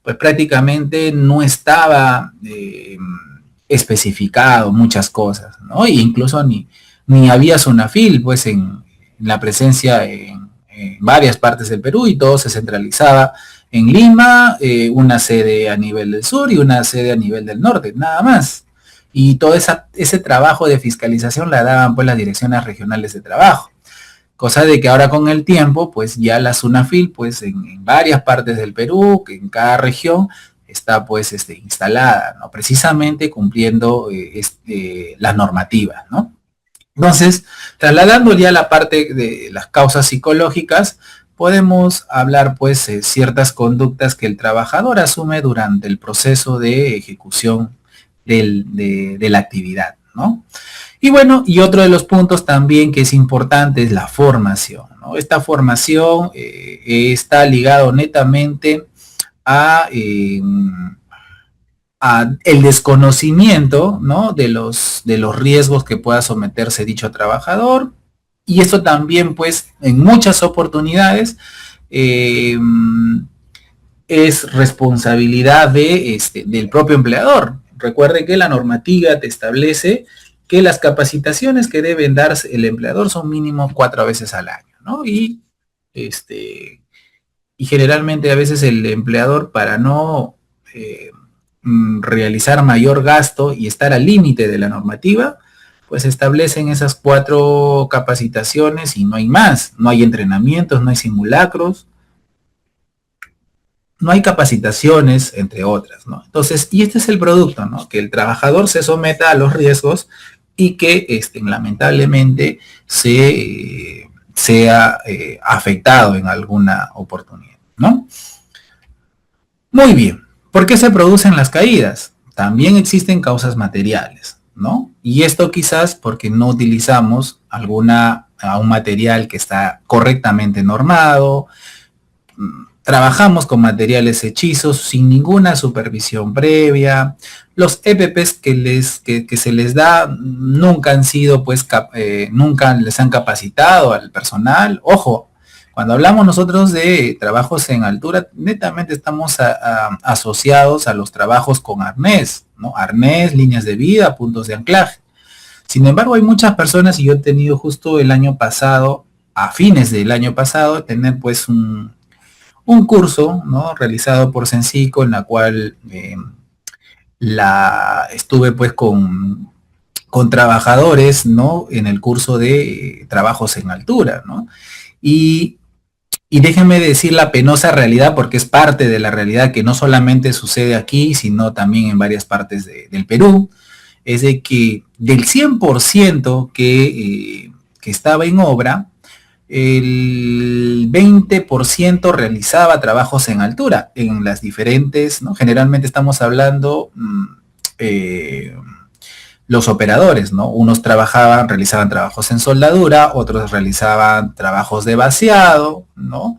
pues prácticamente no estaba especificado muchas cosas, ¿no? E incluso ni había Sunafil, pues en la presencia en varias partes del Perú, y todo se centralizaba en Lima, una sede a nivel del sur y una sede a nivel del norte, nada más. Y todo ese trabajo de fiscalización la daban pues las direcciones regionales de trabajo. Cosa de que ahora con el tiempo, pues ya la Sunafil, pues en varias partes del Perú, que en cada región, está pues instalada, ¿no? Precisamente cumpliendo las normativas, ¿no? Entonces, trasladando ya la parte de las causas psicológicas, podemos hablar pues ciertas conductas que el trabajador asume durante el proceso de ejecución de la actividad, ¿no? Y bueno, y otro de los puntos también que es importante es la formación, ¿no? Esta formación está ligado netamente a el desconocimiento, ¿no? de los riesgos que pueda someterse dicho trabajador, y esto también pues en muchas oportunidades es responsabilidad del propio empleador. Recuerde que la normativa te establece que las capacitaciones que deben darse el empleador son mínimo 4 veces al año, ¿no? Y generalmente a veces el empleador, para no realizar mayor gasto y estar al límite de la normativa, pues establecen esas 4 capacitaciones y no hay más, no hay entrenamientos, no hay simulacros, no hay capacitaciones, entre otras, ¿no? Entonces, y este es el producto, ¿no? Que el trabajador se someta a los riesgos y que lamentablemente sea afectado en alguna oportunidad, ¿no? Muy bien. ¿Por qué se producen las caídas? También existen causas materiales, ¿no? Y esto quizás porque no utilizamos un material que está correctamente normado, trabajamos con materiales hechizos sin ninguna supervisión previa, los EPPs que se les da nunca han sido, pues, nunca les han capacitado al personal. Ojo, cuando hablamos nosotros de trabajos en altura, netamente estamos asociados a los trabajos con arnés, ¿no? Arnés, líneas de vida, puntos de anclaje. Sin embargo, hay muchas personas, y yo he tenido justo el año pasado a fines del año pasado tener pues un curso, ¿no? Realizado por Sensico, en la cual estuve pues con trabajadores, ¿no? En el curso de trabajos en altura, ¿no? Y, y déjenme decir la penosa realidad, porque es parte de la realidad que no solamente sucede aquí, sino también en varias partes del Perú, es de que del 100% que estaba en obra, el 20% realizaba trabajos en altura, en las diferentes, ¿no? Generalmente estamos hablando eh, los operadores, ¿no? Unos realizaban trabajos en soldadura, otros realizaban trabajos de vaciado, ¿no?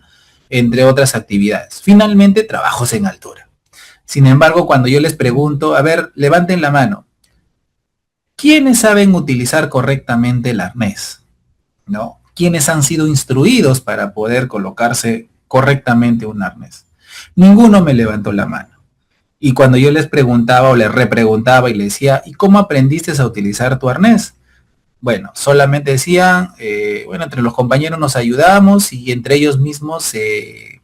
Entre otras actividades. Finalmente, trabajos en altura. Sin embargo, cuando yo les pregunto, a ver, levanten la mano, ¿quiénes saben utilizar correctamente el arnés? ¿No? ¿Quiénes han sido instruidos para poder colocarse correctamente un arnés? Ninguno me levantó la mano. Y cuando yo les preguntaba o les repreguntaba y les decía, ¿y cómo aprendiste a utilizar tu arnés? Bueno, solamente decían, bueno, entre los compañeros nos ayudamos y entre ellos mismos se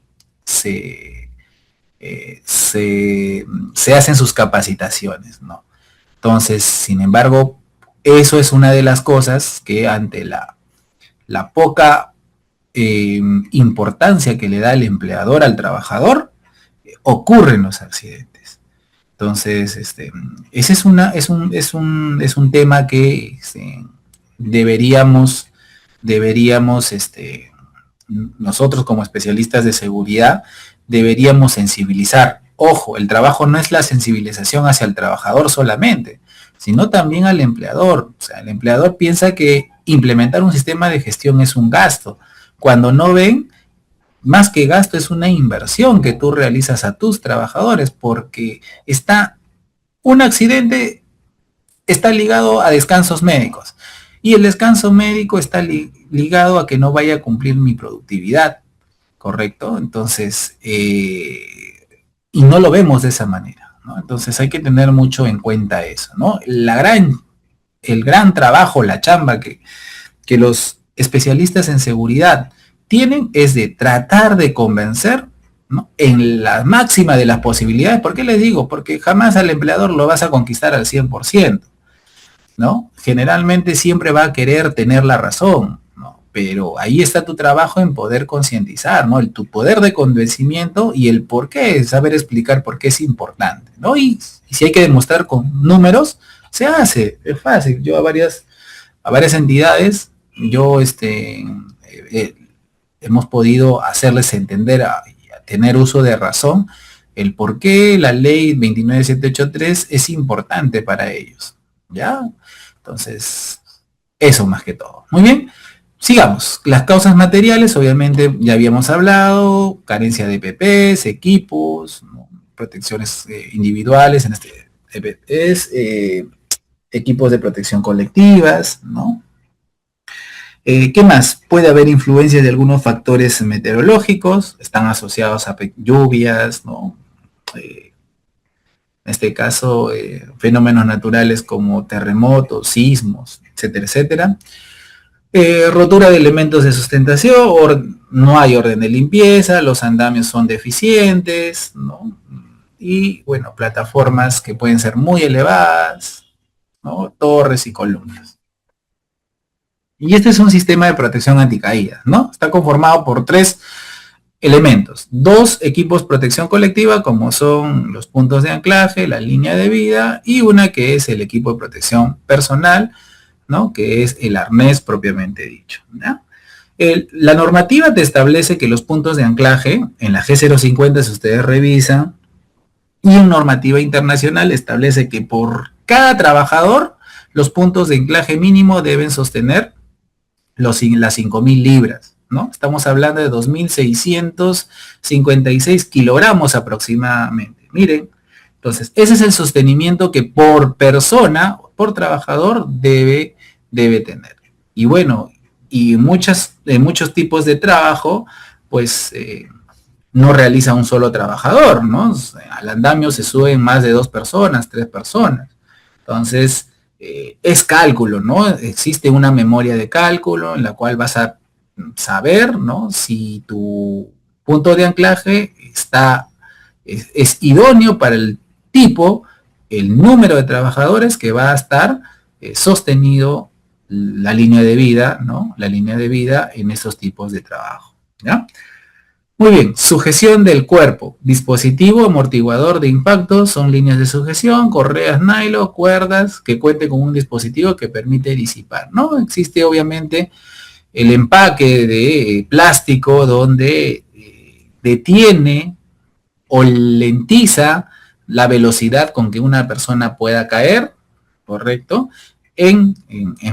hacen sus capacitaciones, ¿no? Entonces, sin embargo, eso es una de las cosas que ante la poca importancia que le da el empleador al trabajador, ocurren los accidentes. Entonces, ese es un tema que deberíamos, nosotros como especialistas de seguridad, deberíamos sensibilizar. Ojo, el trabajo no es la sensibilización hacia el trabajador solamente, sino también al empleador. O sea, el empleador piensa que implementar un sistema de gestión es un gasto, cuando no ven, más que gasto, es una inversión que tú realizas a tus trabajadores, porque un accidente está ligado a descansos médicos, y el descanso médico está ligado a que no vaya a cumplir mi productividad, ¿correcto? Entonces, y no lo vemos de esa manera, ¿no? Entonces hay que tener mucho en cuenta eso, ¿no? El gran trabajo, la chamba que los especialistas en seguridad tienen es de tratar de convencer, ¿no? En la máxima de las posibilidades. ¿Por qué les digo? Porque jamás al empleador lo vas a conquistar al 100%, ¿no? Generalmente siempre va a querer tener la razón, ¿no? Pero ahí está tu trabajo en poder concientizar, ¿no? Tu poder de convencimiento y el por qué, saber explicar por qué es importante, ¿no? Y si hay que demostrar con números, se hace, es fácil. Yo a varias entidades, hemos podido hacerles entender a tener uso de razón el por qué la ley 29783 es importante para ellos, ¿ya? Entonces, eso más que todo. Muy bien, sigamos. Las causas materiales, obviamente, ya habíamos hablado, carencia de PPs, equipos, ¿no? Protecciones individuales, en EPPs, equipos de protección colectivas, ¿no? ¿Qué más? Puede haber influencias de algunos factores meteorológicos, están asociados a lluvias, ¿no? En este caso, fenómenos naturales como terremotos, sismos, etcétera, etcétera. Rotura de elementos de sustentación, no hay orden de limpieza, los andamios son deficientes, ¿no? Y, bueno, plataformas que pueden ser muy elevadas, ¿no? Torres y columnas. Y este es un sistema de protección anticaídas, ¿no? Está conformado por 3 elementos. 2 equipos de protección colectiva, como son los puntos de anclaje, la línea de vida, y una que es el equipo de protección personal, ¿no? Que es el arnés propiamente dicho, ¿no? La normativa te establece que los puntos de anclaje, en la G050, si ustedes revisan, y en normativa internacional establece que por cada trabajador, los puntos de anclaje mínimo deben sostener las 5.000 libras, ¿no? Estamos hablando de 2.656 kilogramos aproximadamente. Miren, entonces, ese es el sostenimiento que por persona, por trabajador, debe tener. Y bueno, y muchos tipos de trabajo, pues, no realiza un solo trabajador, ¿no? Al andamio se suben más de 2 personas, 3 personas. Entonces, es cálculo, ¿no? Existe una memoria de cálculo en la cual vas a saber, ¿no? Si tu punto de anclaje es idóneo para el tipo, el número de trabajadores que va a estar sostenido la línea de vida, ¿no? La línea de vida en esos tipos de trabajo, ¿ya? Muy bien, sujeción del cuerpo, dispositivo amortiguador de impacto, son líneas de sujeción, correas nylon, cuerdas que cuenten con un dispositivo que permite disipar, ¿no? Existe obviamente el empaque de plástico donde detiene o lentiza la velocidad con que una persona pueda caer, ¿correcto? En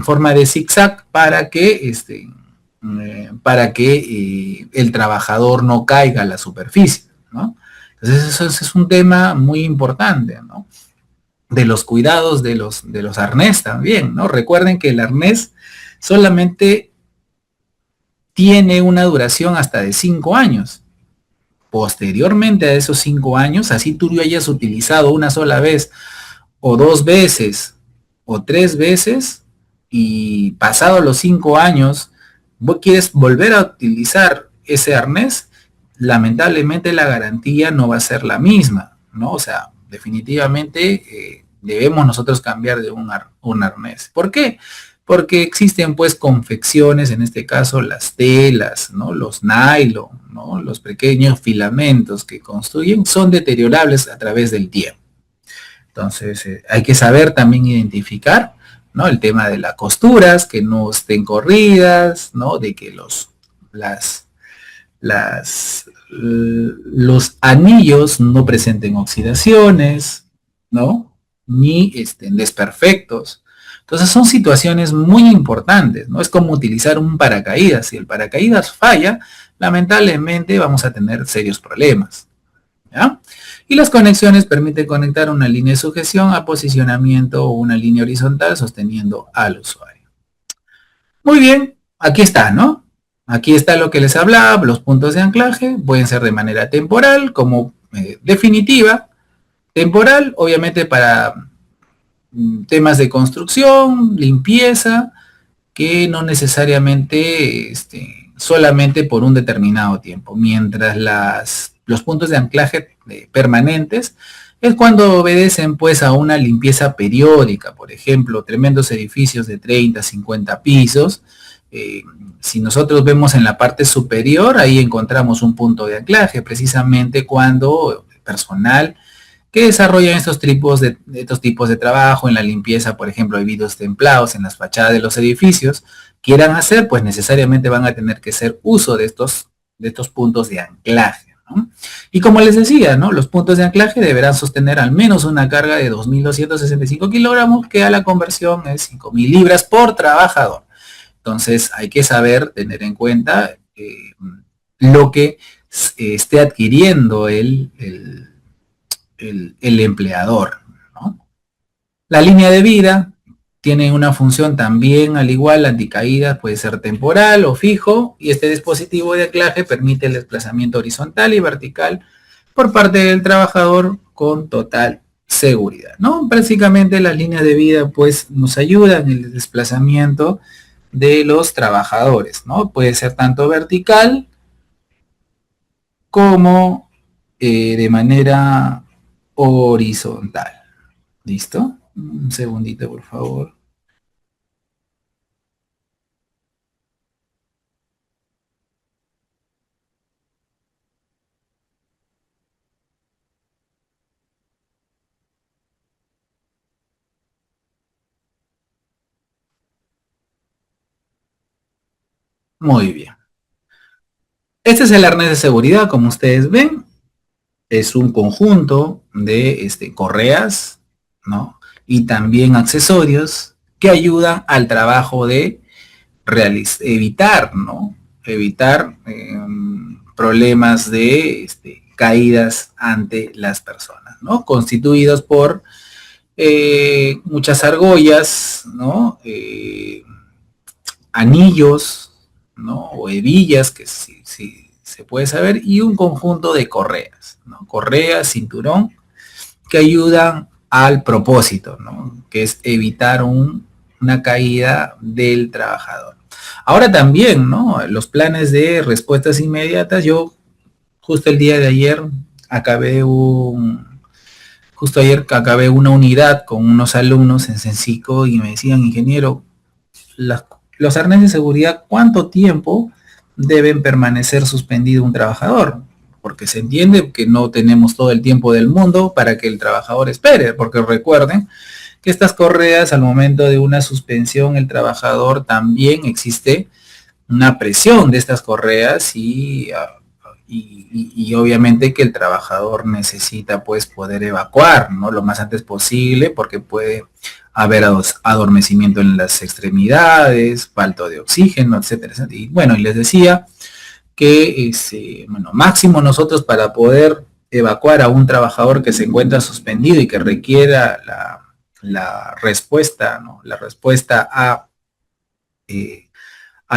forma de zigzag para que el trabajador no caiga a la superficie, ¿no? Entonces eso es un tema muy importante, ¿no? De los cuidados de los arnés también, ¿no? Recuerden que el arnés solamente tiene una duración hasta de 5 años. Posteriormente a esos 5 años, así tú lo hayas utilizado una sola vez, o 2 veces, o 3 veces, y pasado los 5 años, vos quieres volver a utilizar ese arnés, lamentablemente la garantía no va a ser la misma, ¿no? O sea, definitivamente debemos nosotros cambiar de un arnés. ¿Por qué? Porque existen pues confecciones, en este caso las telas, ¿no? Los nylon, ¿no? Los pequeños filamentos que construyen son deteriorables a través del tiempo. Entonces hay que saber también identificar, ¿no? El tema de las costuras, que no estén corridas, ¿no? De que los anillos no presenten oxidaciones, ¿no? Ni estén desperfectos. Entonces son situaciones muy importantes, ¿no? Es como utilizar un paracaídas. Si el paracaídas falla, lamentablemente vamos a tener serios problemas, ¿ya? Y las conexiones permiten conectar una línea de sujeción a posicionamiento o una línea horizontal sosteniendo al usuario. Muy bien, aquí está, ¿no? Aquí está lo que les hablaba, los puntos de anclaje, pueden ser de manera temporal como definitiva. Temporal, obviamente para temas de construcción, limpieza, que no necesariamente solamente por un determinado tiempo, mientras los puntos de anclaje permanentes es cuando obedecen pues a una limpieza periódica, por ejemplo, tremendos edificios de 30, 50 pisos. Si nosotros vemos en la parte superior, ahí encontramos un punto de anclaje, precisamente cuando el personal que desarrollan estos tipos de trabajo en la limpieza, por ejemplo, de vidrios templados en las fachadas de los edificios, quieran hacer, pues necesariamente van a tener que hacer uso de estos puntos de anclaje, ¿no? Y como les decía, ¿no? Los puntos de anclaje deberán sostener al menos una carga de 2.265 kilogramos, que a la conversión es 5.000 libras por trabajador. Entonces hay que saber tener en cuenta lo que esté adquiriendo el empleador, ¿no? La línea de vida tiene una función también, al igual, anticaídas, puede ser temporal o fijo, y este dispositivo de anclaje permite el desplazamiento horizontal y vertical por parte del trabajador con total seguridad, ¿no? Básicamente las líneas de vida pues nos ayudan en el desplazamiento de los trabajadores, ¿no? Puede ser tanto vertical como de manera horizontal. ¿Listo? Un segundito, por favor. Muy bien. Este es el arnés de seguridad, como ustedes ven. Es un conjunto de correas, ¿no? Y también accesorios que ayudan al trabajo de evitar, ¿no? Evitar problemas de caídas ante las personas, ¿no? Constituidos por muchas argollas, ¿no? Anillos, ¿no? O hebillas, que sí se puede saber, y un conjunto de correas, ¿no? Correas, cinturón, que ayudan al propósito, ¿no? Que es evitar una caída del trabajador. Ahora también, ¿no? Los planes de respuestas inmediatas, yo justo el día de ayer acabé justo ayer acabé una unidad con unos alumnos en Sencico y me decían, ingeniero, los arneses de seguridad, ¿cuánto tiempo deben permanecer suspendido un trabajador? Porque se entiende que no tenemos todo el tiempo del mundo para que el trabajador espere, porque recuerden que estas correas, al momento de una suspensión, el trabajador también existe una presión de estas correas y obviamente que el trabajador necesita pues poder evacuar, ¿no? Lo más antes posible, porque puede haber adormecimiento en las extremidades, falta de oxígeno, etcétera, etcétera. Y bueno, y les decía que bueno, máximo nosotros para poder evacuar a un trabajador que se encuentra suspendido y que requiera la respuesta, ¿no? La respuesta a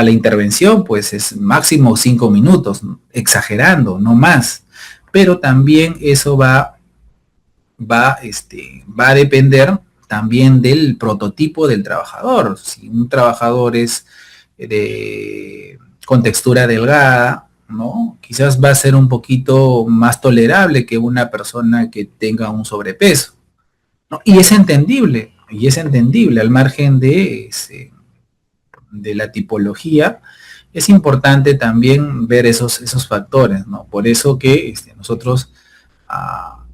la intervención, pues es máximo 5 minutos, ¿no? Exagerando, no más. Pero también eso va a depender también del prototipo del trabajador. Si un trabajador es con textura delgada, ¿no? Quizás va a ser un poquito más tolerable que una persona que tenga un sobrepeso, ¿no? Y es entendible al margen de la tipología. Es importante también ver esos factores, ¿no? Por eso que nosotros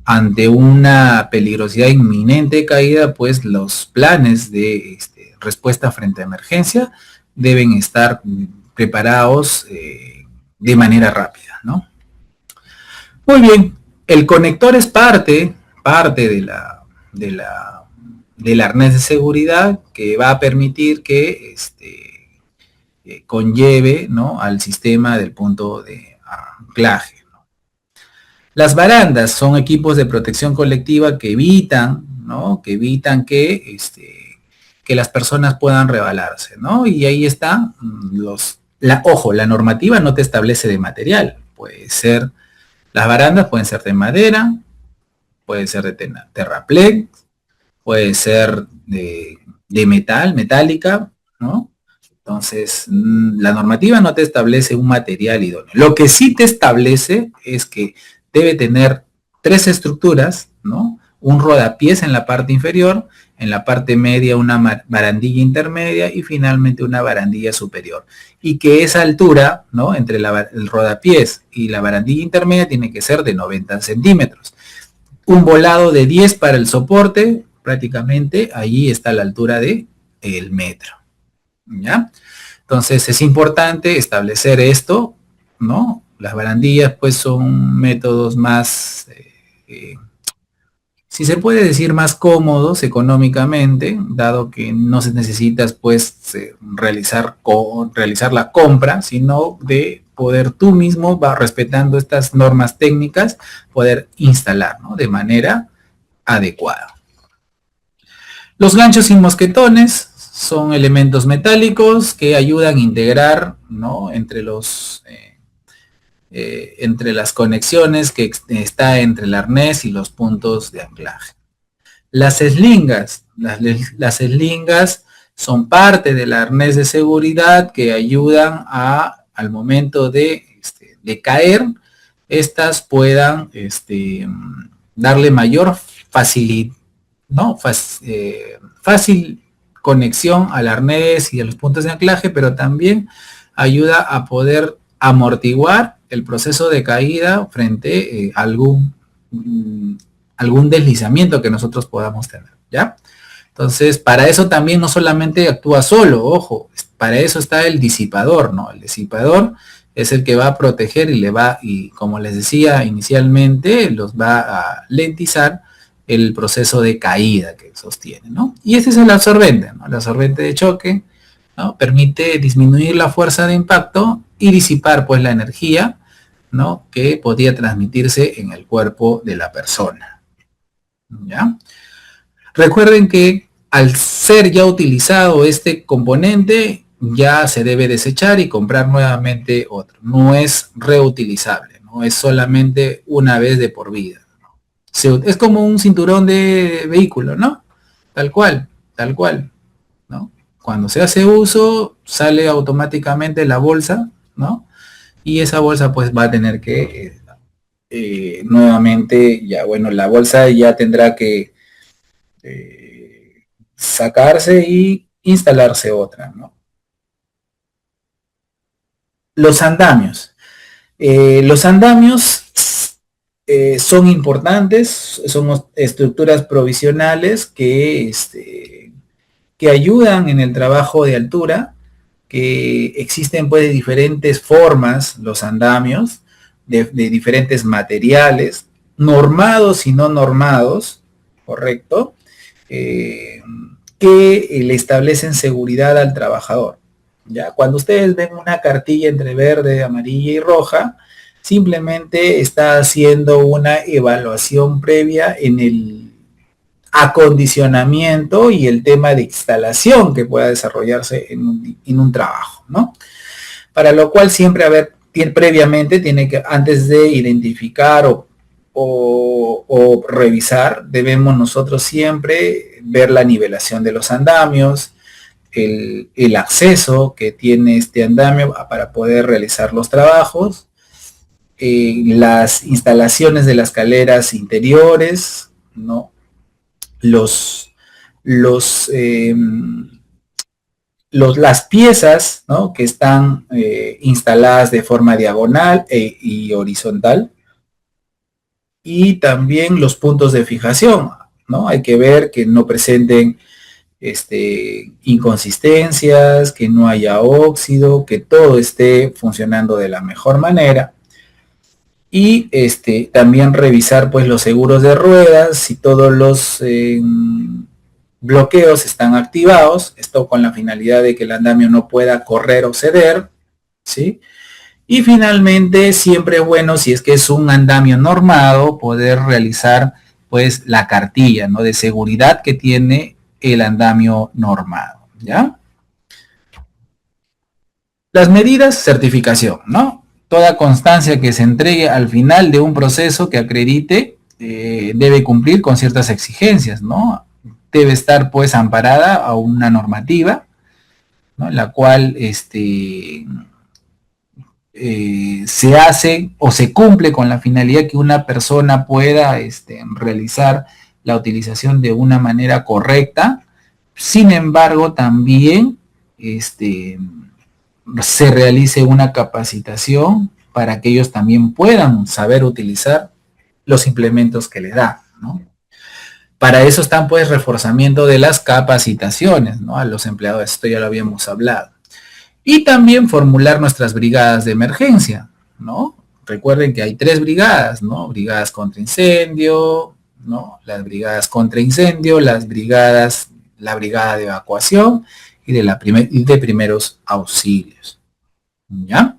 ante una peligrosidad inminente de caída, pues los planes de respuesta frente a emergencia deben estar preparados de manera rápida, ¿no? Muy bien, el conector es parte del arnés de seguridad que va a permitir que conlleve, ¿no?, al sistema del punto de anclaje. Las barandas son equipos de protección colectiva que evitan, ¿no?, que evitan que las personas puedan rebalarse, ¿no? Y ahí está ojo, la normativa no te establece de material. Puede ser, las barandas pueden ser de madera, puede ser de terraplex, puede ser de metal, metálica, ¿no? Entonces, la normativa no te establece un material idóneo. Lo que sí te establece es que debe tener 3 estructuras, ¿no? Un rodapiés en la parte inferior, en la parte media una barandilla intermedia y finalmente una barandilla superior. Y que esa altura, ¿no?, entre el rodapiés y la barandilla intermedia tiene que ser de 90 centímetros. Un volado de 10 para el soporte, prácticamente allí está la altura de el metro, ¿ya? Entonces es importante establecer esto, ¿no? Las barandillas pues son métodos más, si se puede decir, más cómodos económicamente, dado que no se necesita pues realizar la compra, sino de poder tú mismo, respetando estas normas técnicas, poder instalar, ¿no?, de manera adecuada. Los ganchos y mosquetones son elementos metálicos que ayudan a integrar, ¿no?, entre las conexiones que está entre el arnés y los puntos de anclaje. Las eslingas, las eslingas son parte del arnés de seguridad que ayudan al momento de caer, estas puedan darle mayor facilidad, ¿no?, fácil conexión al arnés y a los puntos de anclaje, pero también ayuda a poder amortiguar el proceso de caída frente a algún deslizamiento que nosotros podamos tener, ¿ya? Entonces, para eso también no solamente actúa solo, ojo, para eso está el disipador, ¿no? El disipador es el que va a proteger y como les decía inicialmente, los va a lentizar el proceso de caída que sostiene, ¿no? Y ese es el absorbente, ¿no? El absorbente de choque, ¿no?, permite disminuir la fuerza de impacto y disipar pues la energía, ¿no?, que podía transmitirse en el cuerpo de la persona, ¿ya? Recuerden que al ser ya utilizado este componente, ya se debe desechar y comprar nuevamente otro. No es reutilizable, no es solamente una vez de por vida. Es como un cinturón de vehículo, ¿no? Tal cual, ¿no? Cuando se hace uso, sale automáticamente la bolsa, ¿no? Y esa bolsa pues va a tener que nuevamente, ya bueno, la bolsa ya tendrá que sacarse y instalarse otra, ¿no? Los andamios. Los andamios son importantes, son estructuras provisionales que ayudan en el trabajo de altura, que existen pues de diferentes formas los andamios, de diferentes materiales, normados y no normados, ¿correcto? Eh, que le establecen seguridad al trabajador. ¿Ya? Cuando ustedes ven una cartilla entre verde, amarilla y roja, simplemente está haciendo una evaluación previa en el acondicionamiento y el tema de instalación que pueda desarrollarse en un trabajo, ¿no? Para lo cual siempre previamente tiene que, antes de identificar o revisar, debemos nosotros siempre ver la nivelación de los andamios, el acceso que tiene este andamio para poder realizar los trabajos, las instalaciones de las escaleras interiores, ¿no? Los, los, eh, las piezas, ¿no? Que están instaladas de forma diagonal y horizontal, y también los puntos de fijación, ¿no? Hay que ver que no presenten inconsistencias, que no haya óxido, que todo esté funcionando de la mejor manera. Y también revisar pues los seguros de ruedas, si todos los bloqueos están activados, esto con la finalidad de que el andamio no pueda correr o ceder, ¿sí? Y finalmente, siempre es bueno, si es que es un andamio normado, poder realizar pues la cartilla, ¿no? De seguridad que tiene el andamio normado, ¿ya? Las medidas, certificación, ¿no? Toda constancia que se entregue al final de un proceso que acredite debe cumplir con ciertas exigencias, ¿no? Debe estar pues amparada a una normativa, ¿no? La cual se hace o se cumple con la finalidad que una persona pueda realizar la utilización de una manera correcta. Sin embargo, también se realice una capacitación para que ellos también puedan saber utilizar los implementos que le da, ¿no? Para eso están pues reforzamiento de las capacitaciones, ¿no? A los empleados, esto ya lo habíamos hablado. Y también formular nuestras brigadas de emergencia, ¿no? Recuerden que hay 3 brigadas, ¿no? Brigadas contra incendio, ¿no? Las brigadas contra incendio, la brigada de evacuación y de primeros auxilios, ¿ya?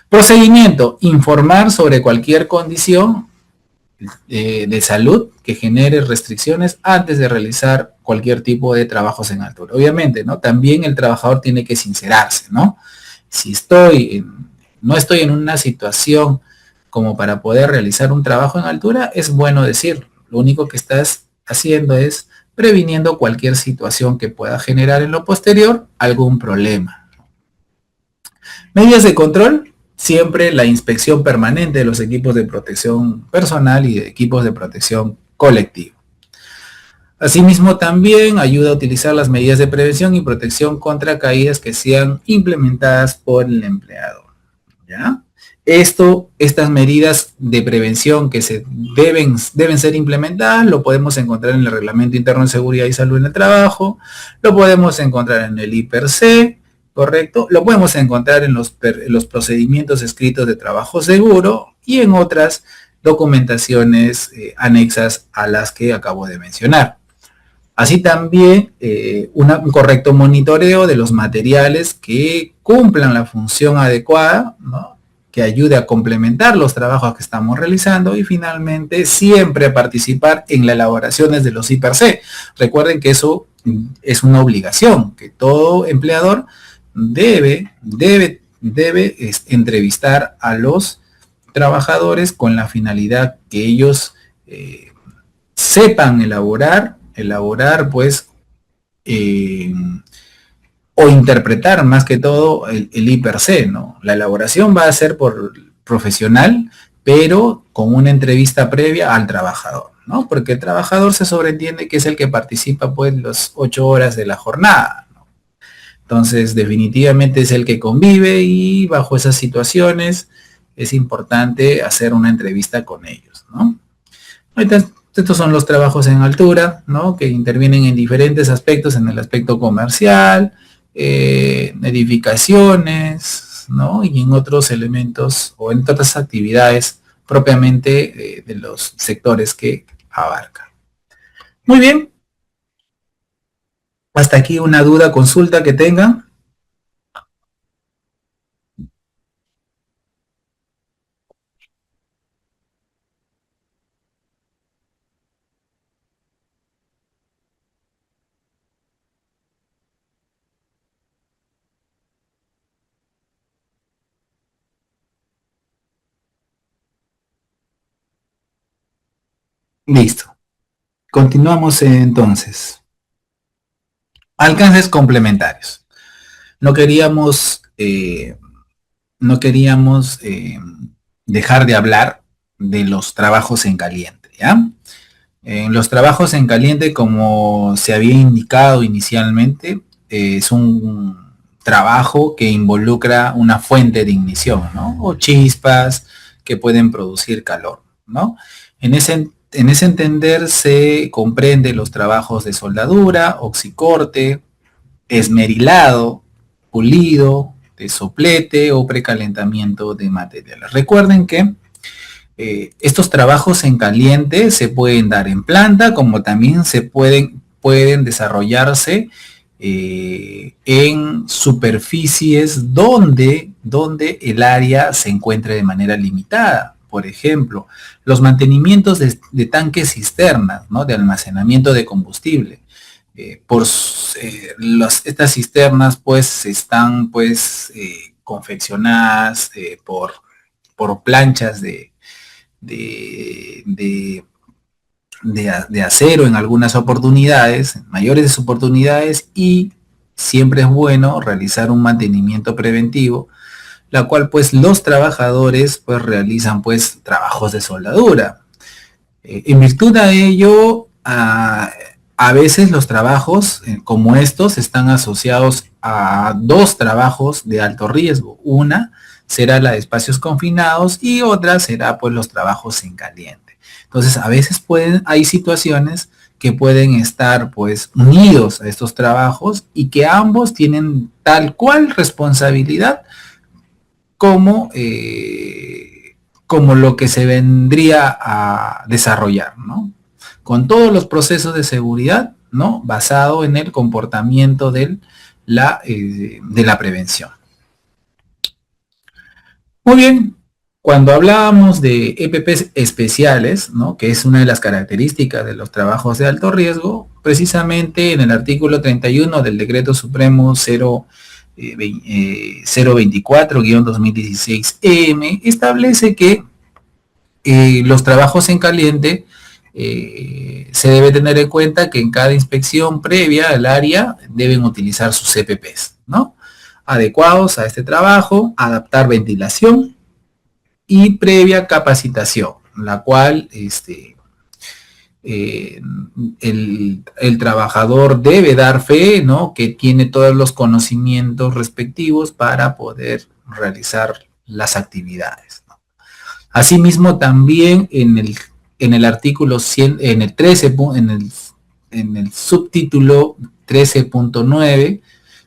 Procedimiento, informar sobre cualquier condición de salud que genere restricciones antes de realizar cualquier tipo de trabajos en altura. Obviamente, ¿no? También el trabajador tiene que sincerarse, ¿no? Si no estoy en una situación como para poder realizar un trabajo en altura, es bueno decirlo. Lo único que estás haciendo es previniendo cualquier situación que pueda generar en lo posterior algún problema. Medidas de control, siempre la inspección permanente de los equipos de protección personal y de equipos de protección colectiva. Asimismo, también ayuda a utilizar las medidas de prevención y protección contra caídas que sean implementadas por el empleador, ¿ya? Estas medidas de prevención que deben ser implementadas, lo podemos encontrar en el Reglamento Interno de Seguridad y Salud en el Trabajo, lo podemos encontrar en el IPRC, ¿correcto? Lo podemos encontrar en los procedimientos escritos de trabajo seguro y en otras documentaciones anexas a las que acabo de mencionar. Así también un correcto monitoreo de los materiales que cumplan la función adecuada, ¿no? Que ayude a complementar los trabajos que estamos realizando y finalmente siempre participar en las elaboraciones de los IPRC. Recuerden que eso es una obligación, que todo empleador debe entrevistar a los trabajadores con la finalidad que ellos sepan elaborar pues o interpretar más que todo el I per se, ¿no? La elaboración va a ser por profesional, pero con una entrevista previa al trabajador, ¿no? Porque el trabajador se sobreentiende que es el que participa pues las 8 horas de la jornada, ¿no? Entonces definitivamente es el que convive y bajo esas situaciones es importante hacer una entrevista con ellos, ¿no? Ahorita, estos son los trabajos en altura, ¿no? Que intervienen en diferentes aspectos, en el aspecto comercial, edificaciones, ¿no? Y en otros elementos o en otras actividades propiamente de los sectores que abarca. Muy bien. Hasta aquí una duda, consulta que tengan. Listo. Continuamos entonces. Alcances complementarios. No queríamos, no queríamos dejar de hablar de los trabajos en caliente, ¿ya? En los trabajos en caliente, como se había indicado inicialmente, es un trabajo que involucra una fuente de ignición, ¿no? O chispas que pueden producir calor, ¿no? En ese entender se comprende los trabajos de soldadura, oxicorte, esmerilado, pulido, de soplete o precalentamiento de materiales. Recuerden que estos trabajos en caliente se pueden dar en planta, como también pueden desarrollarse en superficies donde el área se encuentre de manera limitada. Por ejemplo, los mantenimientos de tanques cisternas, ¿no? De almacenamiento de combustible. Estas cisternas pues están pues confeccionadas por planchas de, de acero en algunas oportunidades, en mayores oportunidades, y siempre es bueno realizar un mantenimiento preventivo, la cual pues los trabajadores pues realizan pues trabajos de soldadura. En virtud a ello, a veces los trabajos como estos están asociados a dos trabajos de alto riesgo. Una será la de espacios confinados y otra será pues los trabajos en caliente. Entonces a veces hay situaciones que pueden estar pues unidos a estos trabajos y que ambos tienen tal cual responsabilidad como, como lo que se vendría a desarrollar, ¿no? Con todos los procesos de seguridad, ¿no? Basado en el comportamiento de la prevención. Muy bien, cuando hablábamos de EPPs especiales, ¿no? Que es una de las características de los trabajos de alto riesgo, precisamente en el artículo 31 del Decreto Supremo 024-2016-EM establece que los trabajos en caliente se debe tener en cuenta que en cada inspección previa al área deben utilizar sus EPPs, ¿no? Adecuados a este trabajo, adaptar ventilación y previa capacitación, la cual el trabajador debe dar fe, ¿no? Que tiene todos los conocimientos respectivos para poder realizar las actividades, ¿no? Asimismo, también en el artículo 100, en el 13, en el subtítulo 13.9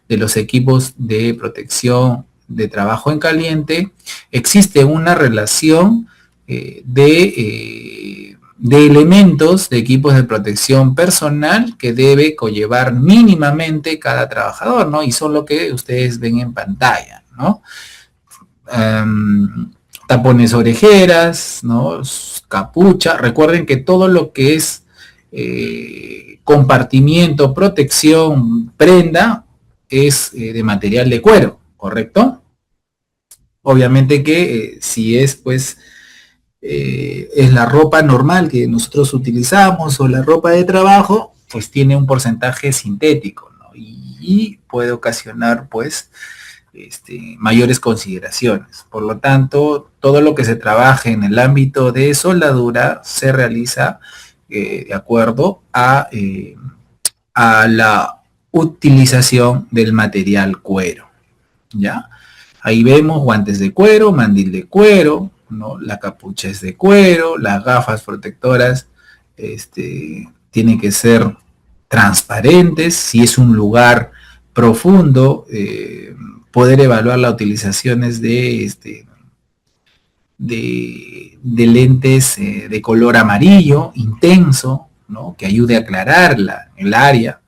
de los equipos de protección de trabajo en caliente, existe una relación de elementos de equipos de protección personal que debe conllevar mínimamente cada trabajador, ¿no? Y son lo que ustedes ven en pantalla, ¿no? Tapones orejeras, ¿no? Capucha. Recuerden que todo lo que es compartimiento, protección, prenda, es de material de cuero, ¿correcto? Obviamente que si es pues es la ropa normal que nosotros utilizamos o la ropa de trabajo, pues tiene un porcentaje sintético, ¿no? Y y puede ocasionar pues mayores consideraciones. Por lo tanto, todo lo que se trabaje en el ámbito de soldadura se realiza de acuerdo a la utilización del material cuero, ¿ya? Ahí vemos guantes de cuero, mandil de cuero, ¿no? La capucha es de cuero, las gafas protectoras tienen que ser transparentes. Si es un lugar profundo, poder evaluar las utilizaciones de lentes de color amarillo intenso, ¿no? Que ayude a aclarar el área,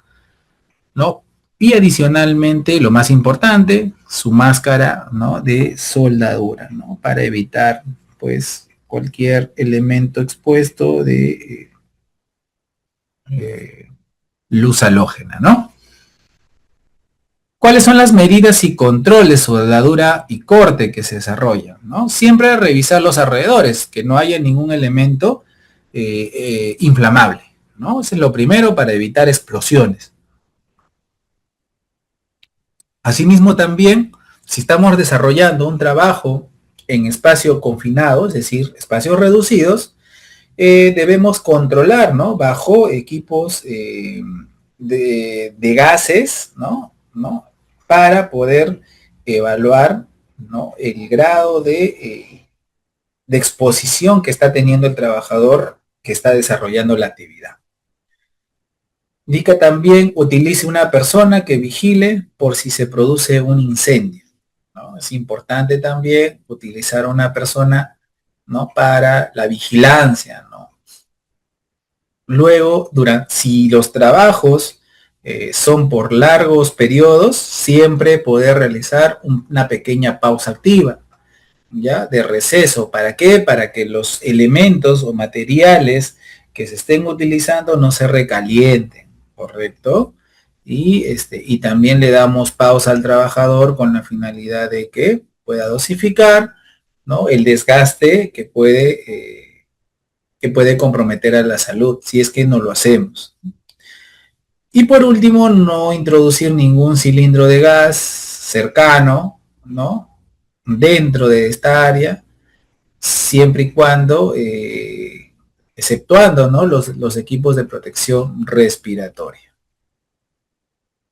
¿no? Y adicionalmente, lo más importante, su máscara, ¿no? De soldadura, ¿no? Para evitar, pues, cualquier elemento expuesto de luz halógena, ¿no? ¿Cuáles son las medidas y controles, soldadura y corte que se desarrollan, ¿no? Siempre revisar los alrededores, que no haya ningún elemento inflamable, ¿no? Eso es lo primero para evitar explosiones. Asimismo también, si estamos desarrollando un trabajo en espacio confinado, es decir, espacios reducidos, debemos controlar, ¿no? Bajo equipos de gases, ¿no? Para poder evaluar, ¿no? El grado de exposición que está teniendo el trabajador que está desarrollando la actividad. Indica también, utilice una persona que vigile por si se produce un incendio, ¿no? Es importante también utilizar una persona, ¿no? Para la vigilancia, ¿no? Luego, si los trabajos son por largos periodos, siempre poder realizar una pequeña pausa activa, ¿ya? De receso. ¿Para qué? Para que los elementos o materiales que se estén utilizando no se recalienten, ¿correcto? Y también le damos pausa al trabajador con la finalidad de que pueda dosificar, ¿no? El desgaste que puede comprometer a la salud si es que no lo hacemos. Y por último, no introducir ningún cilindro de gas cercano, ¿no? Dentro de esta área, siempre y cuando, exceptuando, ¿no? Los equipos de protección respiratoria.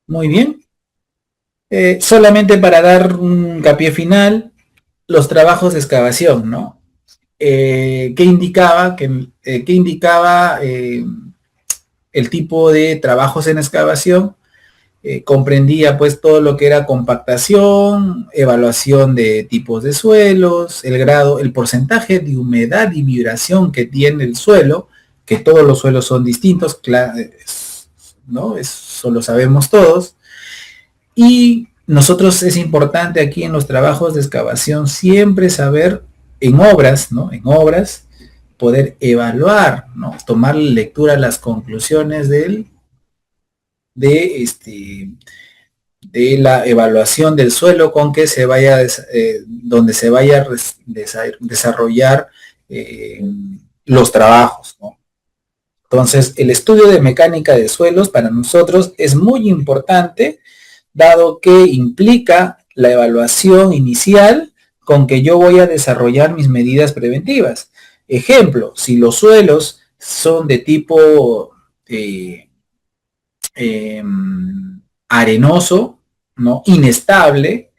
Muy bien. Solamente para dar un hincapié final, los trabajos de excavación, ¿no? ¿Qué indicaba? ¿Qué indicaba el tipo de trabajos en excavación? Comprendía pues todo lo que era compactación, evaluación de tipos de suelos, el grado, el porcentaje de humedad y vibración que tiene el suelo, que todos los suelos son distintos, ¿no? Eso lo sabemos todos. Y nosotros es importante aquí en los trabajos de excavación siempre saber en obras, ¿no? En obras, poder evaluar, ¿no? Tomar lectura a las conclusiones de la evaluación del suelo con que se vaya, donde se vaya a desarrollar los trabajos, ¿no? Entonces, el estudio de mecánica de suelos para nosotros es muy importante, dado que implica la evaluación inicial con que yo voy a desarrollar mis medidas preventivas. Ejemplo, si los suelos son de tipo arenoso, ¿no? Inestable,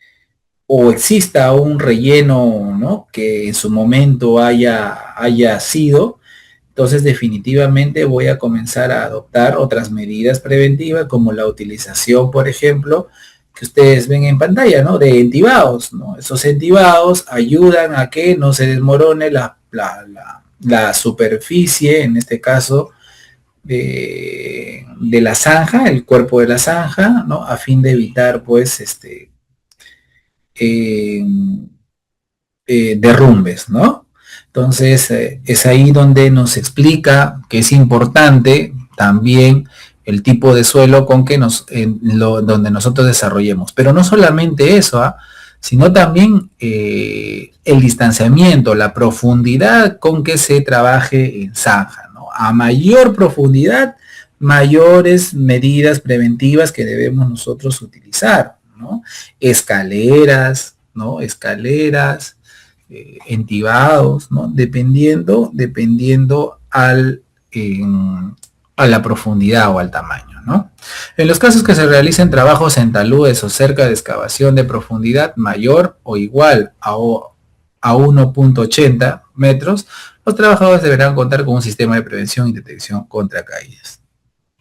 o exista un relleno, ¿no? Que en su momento haya sido, entonces definitivamente voy a comenzar a adoptar otras medidas preventivas, como la utilización, por ejemplo, que ustedes ven en pantalla, ¿no? De entibados, ¿no? Esos entibados ayudan a que no se desmorone la superficie, en este caso, de la zanja, el cuerpo de la zanja, ¿no? A fin de evitar, pues, derrumbes, ¿no? Entonces, es ahí donde nos explica que es importante también el tipo de suelo con que donde nosotros desarrollemos. Pero no solamente eso, sino también el distanciamiento, la profundidad con que se trabaje en zanja, ¿no? A mayor profundidad, mayores medidas preventivas que debemos nosotros utilizar, ¿no? Escaleras, ¿no? Escaleras, entibados, ¿no? Dependiendo a la profundidad o al tamaño, ¿no? En los casos que se realicen trabajos en taludes o cerca de excavación de profundidad mayor o igual a 1.80 metros, los trabajadores deberán contar con un sistema de prevención y detección contra caídas.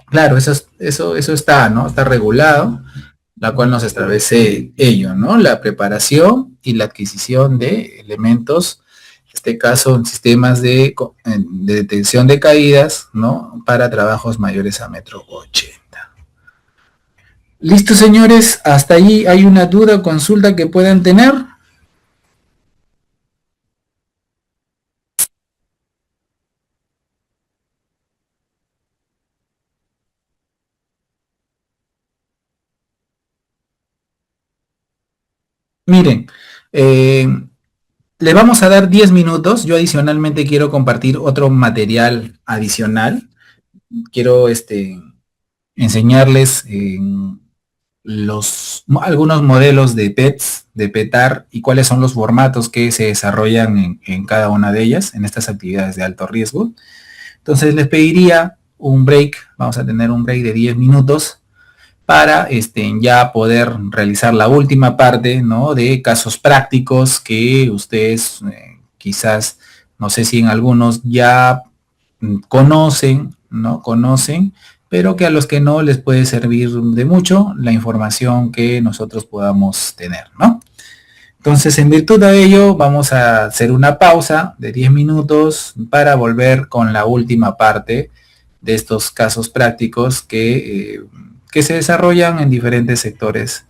Claro, eso está, ¿no? Está regulado, la cual nos establece ello, ¿no? La preparación y la adquisición de elementos, en este caso en sistemas de detección de caídas, ¿no? Para trabajos mayores a 1,80 m. ¿Listo, señores? ¿Hasta ahí hay una duda o consulta que puedan tener? Miren, eh, le vamos a dar 10 minutos. Yo adicionalmente quiero compartir otro material adicional. Quiero enseñarles algunos modelos de PETs, de PETAR y cuáles son los formatos que se desarrollan en cada una de ellas, en estas actividades de alto riesgo. Entonces les pediría un break, vamos a tener un break de 10 minutos para ya poder realizar la última parte, ¿no? De casos prácticos que ustedes quizás, no sé si en algunos ya conocen, ¿no? Conocen, pero que a los que no les puede servir de mucho la información que nosotros podamos tener, ¿no? Entonces, en virtud de ello, vamos a hacer una pausa de 10 minutos para volver con la última parte de estos casos prácticos que se desarrollan en diferentes sectores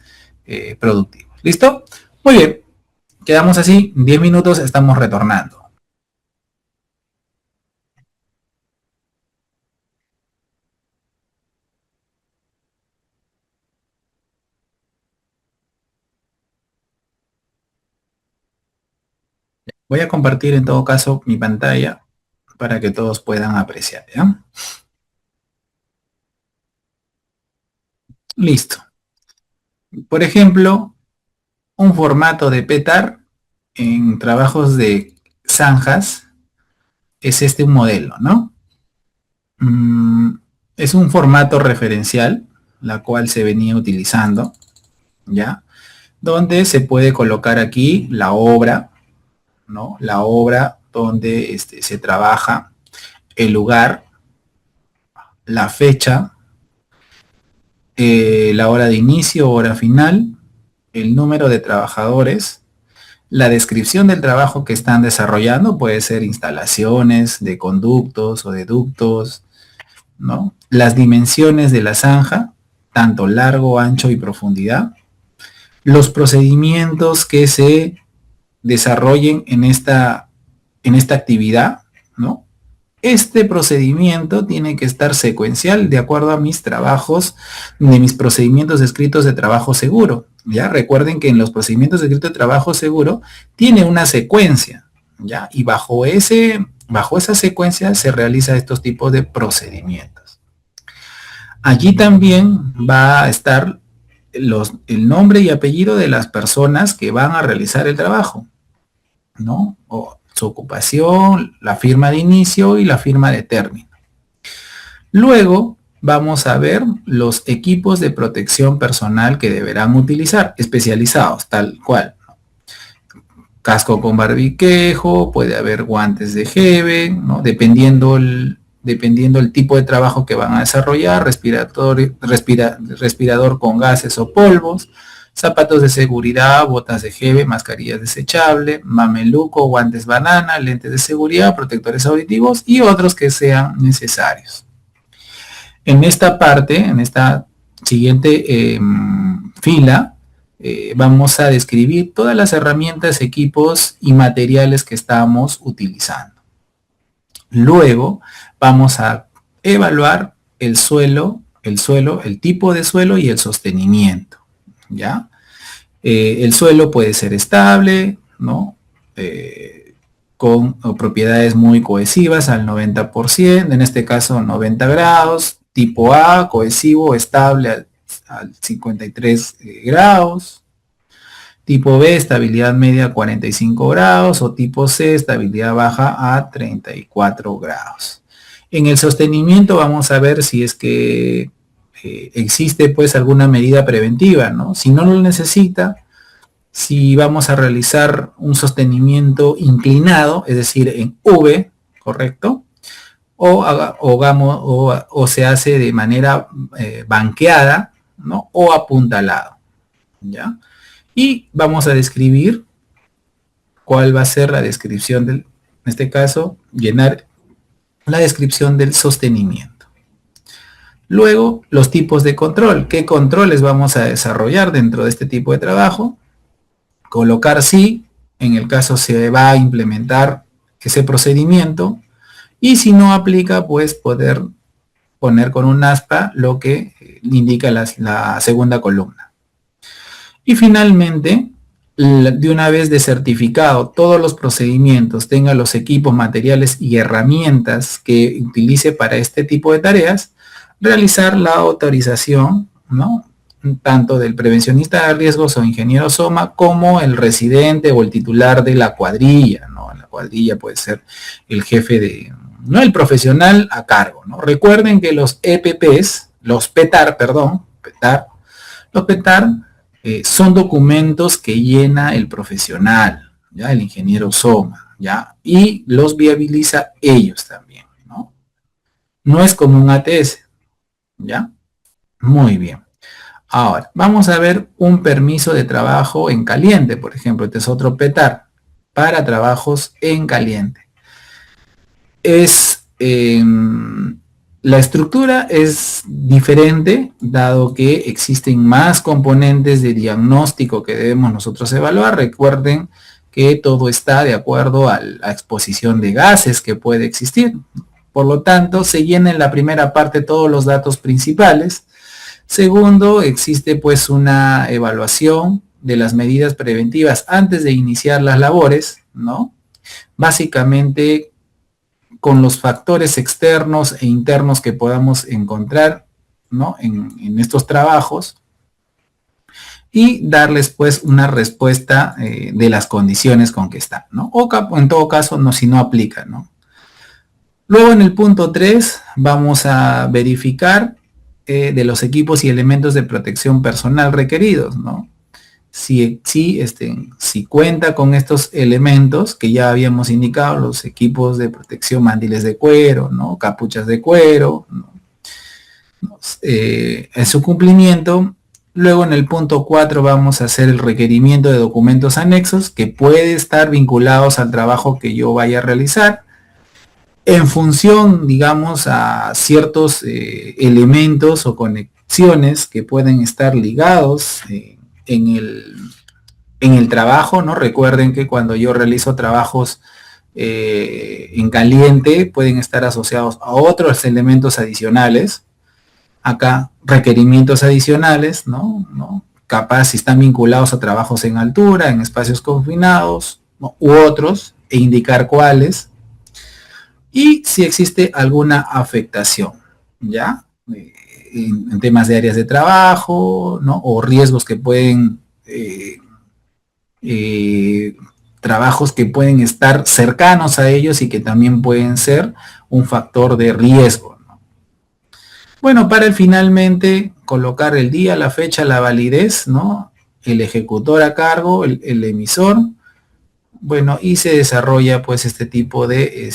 productivos. ¿Listo? Muy bien. Quedamos así. 10 minutos, estamos retornando. Voy a compartir en todo caso mi pantalla para que todos puedan apreciar, ¿ya? Listo. Por ejemplo, un formato de PETAR en trabajos de zanjas es un modelo, ¿no? Es un formato referencial, la cual se venía utilizando, ¿ya? Donde se puede colocar aquí la obra, ¿no? La obra donde se trabaja, el lugar, la fecha, la hora de inicio, hora final, el número de trabajadores, la descripción del trabajo que están desarrollando, puede ser instalaciones de conductos o de ductos, ¿no? Las dimensiones de la zanja, tanto largo, ancho y profundidad, los procedimientos que se desarrollen en esta actividad, ¿no? Este procedimiento tiene que estar secuencial de acuerdo a mis trabajos, de mis procedimientos escritos de trabajo seguro. Ya recuerden que en los procedimientos escritos de trabajo seguro tiene una secuencia, ¿ya? Y bajo esa secuencia se realiza estos tipos de procedimientos. Allí también va a estar el nombre y apellido de las personas que van a realizar el trabajo, ¿no? O su ocupación, la firma de inicio y la firma de término. Luego vamos a ver los equipos de protección personal que deberán utilizar, especializados, tal cual. Casco con barbiquejo, puede haber guantes de Hebe, ¿no? Dependiendo el tipo de trabajo que van a desarrollar, respirador con gases o polvos, zapatos de seguridad, botas de Hebe, mascarillas desechables, mameluco, guantes banana, lentes de seguridad, protectores auditivos y otros que sean necesarios. En esta parte, en esta siguiente fila, vamos a describir todas las herramientas, equipos y materiales que estamos utilizando. Luego vamos a evaluar el tipo de suelo y el sostenimiento, ¿ya? El suelo puede ser estable, ¿no? Con propiedades muy cohesivas al 90%, en este caso 90 grados, Tipo A, cohesivo, estable al 53 grados. Tipo B, estabilidad media a 45 grados. O tipo C, estabilidad baja a 34 grados. En el sostenimiento vamos a ver si es que existe pues alguna medida preventiva, ¿no? Si no lo necesita, si vamos a realizar un sostenimiento inclinado, es decir, en V, ¿correcto? O se hace de manera banqueada, ¿no? O apuntalado, ¿ya? Y vamos a describir cuál va a ser la descripción en este caso, llenar la descripción del sostenimiento. Luego, los tipos de control. ¿Qué controles vamos a desarrollar dentro de este tipo de trabajo? Colocar sí, en el caso se va a implementar ese procedimiento, y si no aplica, pues poder poner con un aspa lo que indica la segunda columna. Y finalmente, de una vez de certificado todos los procedimientos, tenga los equipos, materiales y herramientas que utilice para este tipo de tareas, realizar la autorización, ¿no? Tanto del prevencionista de riesgos o ingeniero SOMA como el residente o el titular de la cuadrilla, ¿no? La cuadrilla puede ser el jefe de, no el profesional a cargo, ¿no? Recuerden que los EPPs, los PETAR, los PETAR son documentos que llena el profesional, ¿ya? El ingeniero SOMA, ¿ya? Y los viabiliza ellos también, ¿no? No es como un ATS, ¿ya? Muy bien. Ahora, vamos a ver un permiso de trabajo en caliente, por ejemplo. Este es otro PETAR para trabajos en caliente. La estructura es diferente, dado que existen más componentes de diagnóstico que debemos nosotros evaluar. Recuerden que todo está de acuerdo a la exposición de gases que puede existir. Por lo tanto, se llena en la primera parte todos los datos principales. Segundo, existe pues una evaluación de las medidas preventivas antes de iniciar las labores, ¿no? Básicamente con los factores externos e internos que podamos encontrar, ¿no? en estos trabajos, y darles pues una respuesta de las condiciones con que están, ¿no? O en todo caso, no, si no aplica, ¿no? Luego en el punto 3 vamos a verificar de los equipos y elementos de protección personal requeridos, ¿no? Si cuenta con estos elementos que ya habíamos indicado, los equipos de protección, mandiles de cuero, ¿no? Capuchas de cuero, ¿no? En su cumplimiento. Luego en el punto 4 vamos a hacer el requerimiento de documentos anexos que puede estar vinculados al trabajo que yo vaya a realizar, en función, digamos, a ciertos elementos o conexiones que pueden estar ligados en el trabajo, ¿no? Recuerden que cuando yo realizo trabajos en caliente, pueden estar asociados a otros elementos adicionales. Acá, requerimientos adicionales, ¿no? Capaz si están vinculados a trabajos en altura, en espacios confinados, ¿no? U otros, e indicar cuáles. Y si existe alguna afectación, ¿ya? En temas de áreas de trabajo, ¿no? O riesgos que pueden, trabajos que pueden estar cercanos a ellos y que también pueden ser un factor de riesgo, ¿no? Bueno, para finalmente colocar el día, la fecha, la validez, ¿no? El ejecutor a cargo, el emisor, bueno, y se desarrolla pues este tipo de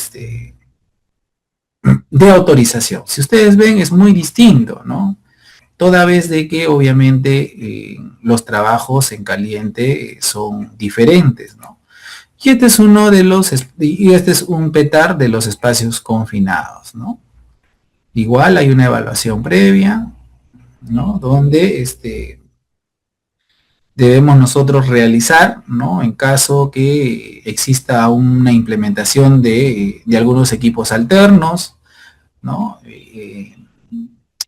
autorización. Si ustedes ven, es muy distinto, ¿no? Toda vez de que obviamente los trabajos en caliente son diferentes, ¿no? Y este es uno de los, y este es un PETAR de los espacios confinados, ¿no? Igual hay una evaluación previa, ¿no? Donde debemos nosotros realizar, ¿no? En caso que exista una implementación de algunos equipos alternos, ¿no?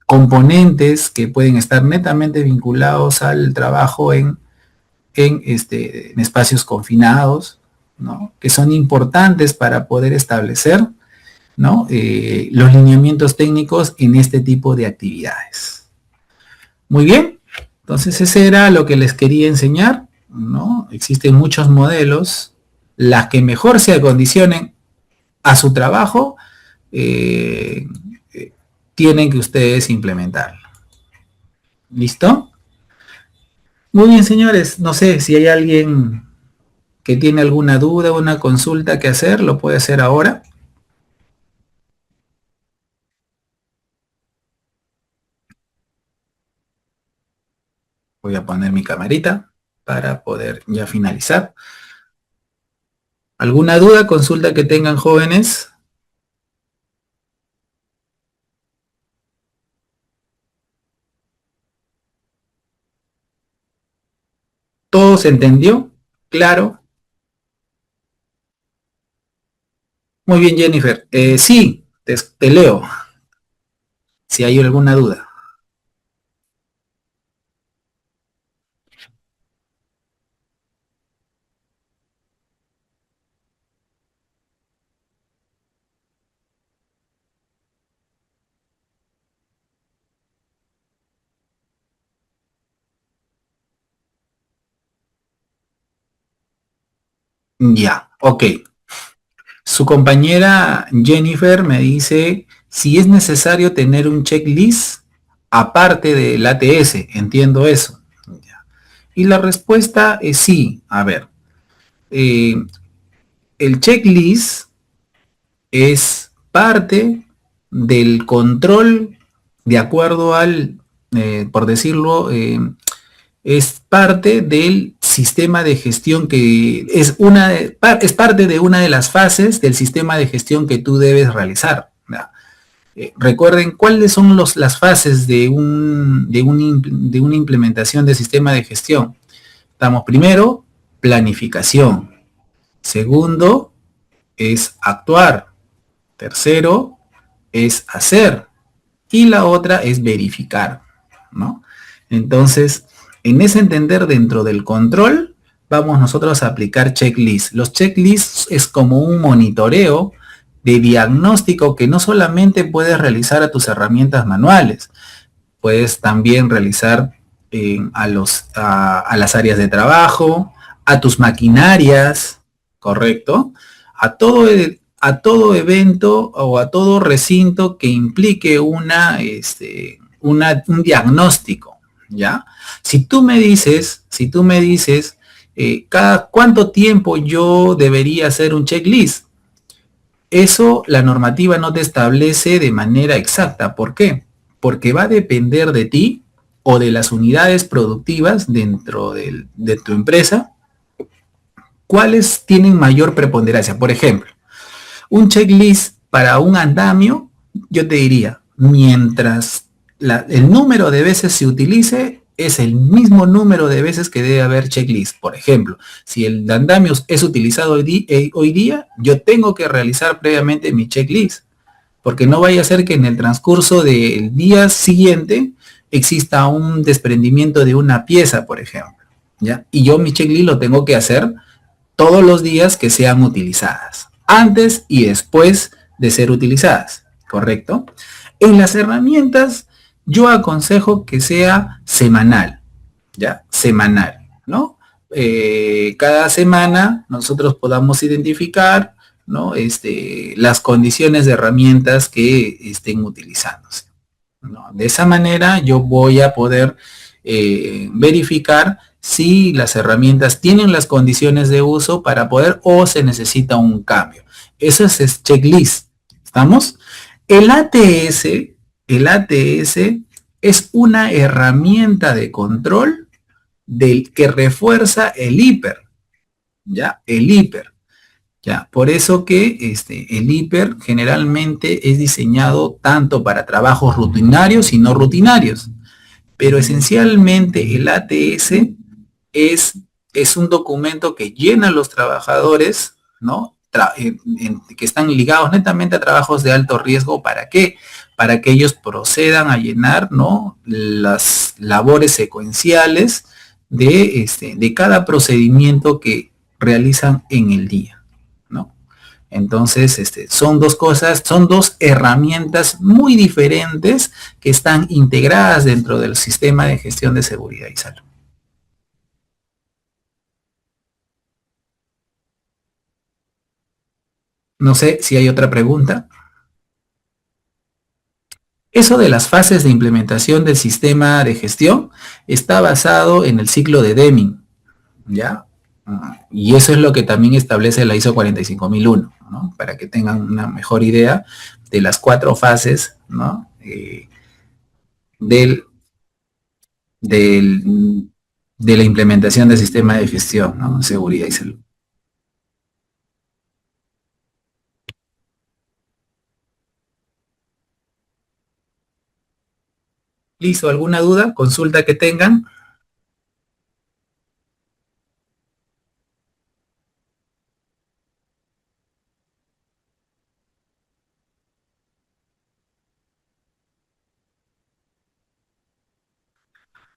Componentes que pueden estar netamente vinculados al trabajo en espacios confinados, ¿no? Que son importantes para poder establecer ¿no? Los lineamientos técnicos en este tipo de actividades. Muy bien, entonces ese era lo que les quería enseñar, ¿no? Existen muchos modelos, las que mejor se acondicionen a su trabajo, eh, tienen que ustedes implementarlo. ¿Listo? Muy bien, señores, no sé si hay alguien que tiene alguna duda o una consulta que hacer, lo puede hacer ahora. Voy a poner mi camarita para poder ya finalizar. ¿Alguna duda, consulta que tengan, jóvenes? ¿Todo se entendió? ¿Claro? Muy bien, Jennifer. Sí, te leo, si hay alguna duda. Ya, ok. Su compañera Jennifer me dice si es necesario tener un checklist aparte del ATS. Entiendo eso. Ya. Y la respuesta es sí. A ver, eh, el checklist es parte del control de acuerdo al, por decirlo, es parte del sistema de gestión que es parte de una de las fases del sistema de gestión que tú debes realizar. Recuerden cuáles son las fases de una implementación de sistema de gestión. Estamos primero, planificación. Segundo, es actuar. Tercero, es hacer. Y la otra es verificar, ¿no? Entonces, en ese entender, dentro del control, vamos nosotros a aplicar checklists. Los checklists es como un monitoreo de diagnóstico que no solamente puedes realizar a tus herramientas manuales, puedes también realizar a las áreas de trabajo, a tus maquinarias, ¿correcto? A todo evento o a todo recinto que implique un diagnóstico, ¿ya? Si tú me dices, cada cuánto tiempo yo debería hacer un checklist, eso la normativa no te establece de manera exacta. ¿Por qué? Porque va a depender de ti o de las unidades productivas dentro de tu empresa, cuáles tienen mayor preponderancia. Por ejemplo, un checklist para un andamio, yo te diría, mientras el número de veces se utilice, es el mismo número de veces que debe haber checklist. Por ejemplo, si el andamio es utilizado hoy día, yo tengo que realizar previamente mi checklist, porque no vaya a ser que en el transcurso del día siguiente exista un desprendimiento de una pieza, por ejemplo, ¿ya? Y yo mi checklist lo tengo que hacer todos los días que sean utilizadas, antes y después de ser utilizadas, ¿correcto? En las herramientas, yo aconsejo que sea semanal, ¿ya? Semanal, ¿no? Cada semana nosotros podamos identificar, ¿no? Las condiciones de herramientas que estén utilizándose, ¿no? De esa manera yo voy a poder verificar si las herramientas tienen las condiciones de uso para poder o se necesita un cambio. Eso es checklist. ¿Estamos? El ATS, el ATS es una herramienta de control del que refuerza el hiper, ¿ya? El hiper, ¿ya? Por eso que el hiper generalmente es diseñado tanto para trabajos rutinarios y no rutinarios, pero esencialmente el ATS es, es un documento que llenan los trabajadores, ¿no? Que están ligados netamente a trabajos de alto riesgo. ¿Para qué? Para que ellos procedan a llenar, ¿no? Las labores secuenciales de cada procedimiento que realizan en el día, ¿no? Entonces, son dos cosas, son dos herramientas muy diferentes que están integradas dentro del sistema de gestión de seguridad y salud. No sé si hay otra pregunta. Eso de las fases de implementación del sistema de gestión está basado en el ciclo de Deming, ¿ya? Y eso es lo que también establece la ISO 45001, ¿no? Para que tengan una mejor idea de las 4 fases, ¿no? Del, del, de la implementación del sistema de gestión, ¿no? Seguridad y salud. ¿Listo? ¿Alguna duda? ¿Consulta que tengan?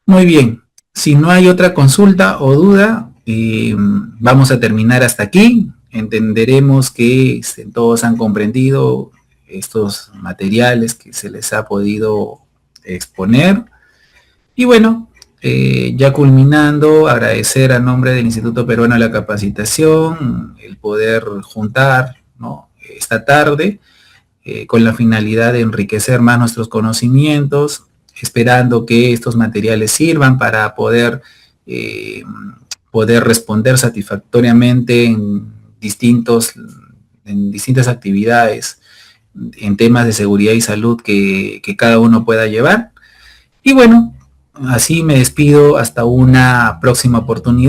Muy bien. Si no hay otra consulta o duda, vamos a terminar hasta aquí. Entenderemos que todos han comprendido estos materiales que se les ha podido exponer. Y bueno, ya culminando, agradecer a nombre del Instituto Peruano de la Capacitación el poder juntar, ¿no?, esta tarde con la finalidad de enriquecer más nuestros conocimientos, esperando que estos materiales sirvan para eh, poder responder satisfactoriamente en distintas actividades, en temas de seguridad y salud que cada uno pueda llevar. Y bueno, así me despido hasta una próxima oportunidad.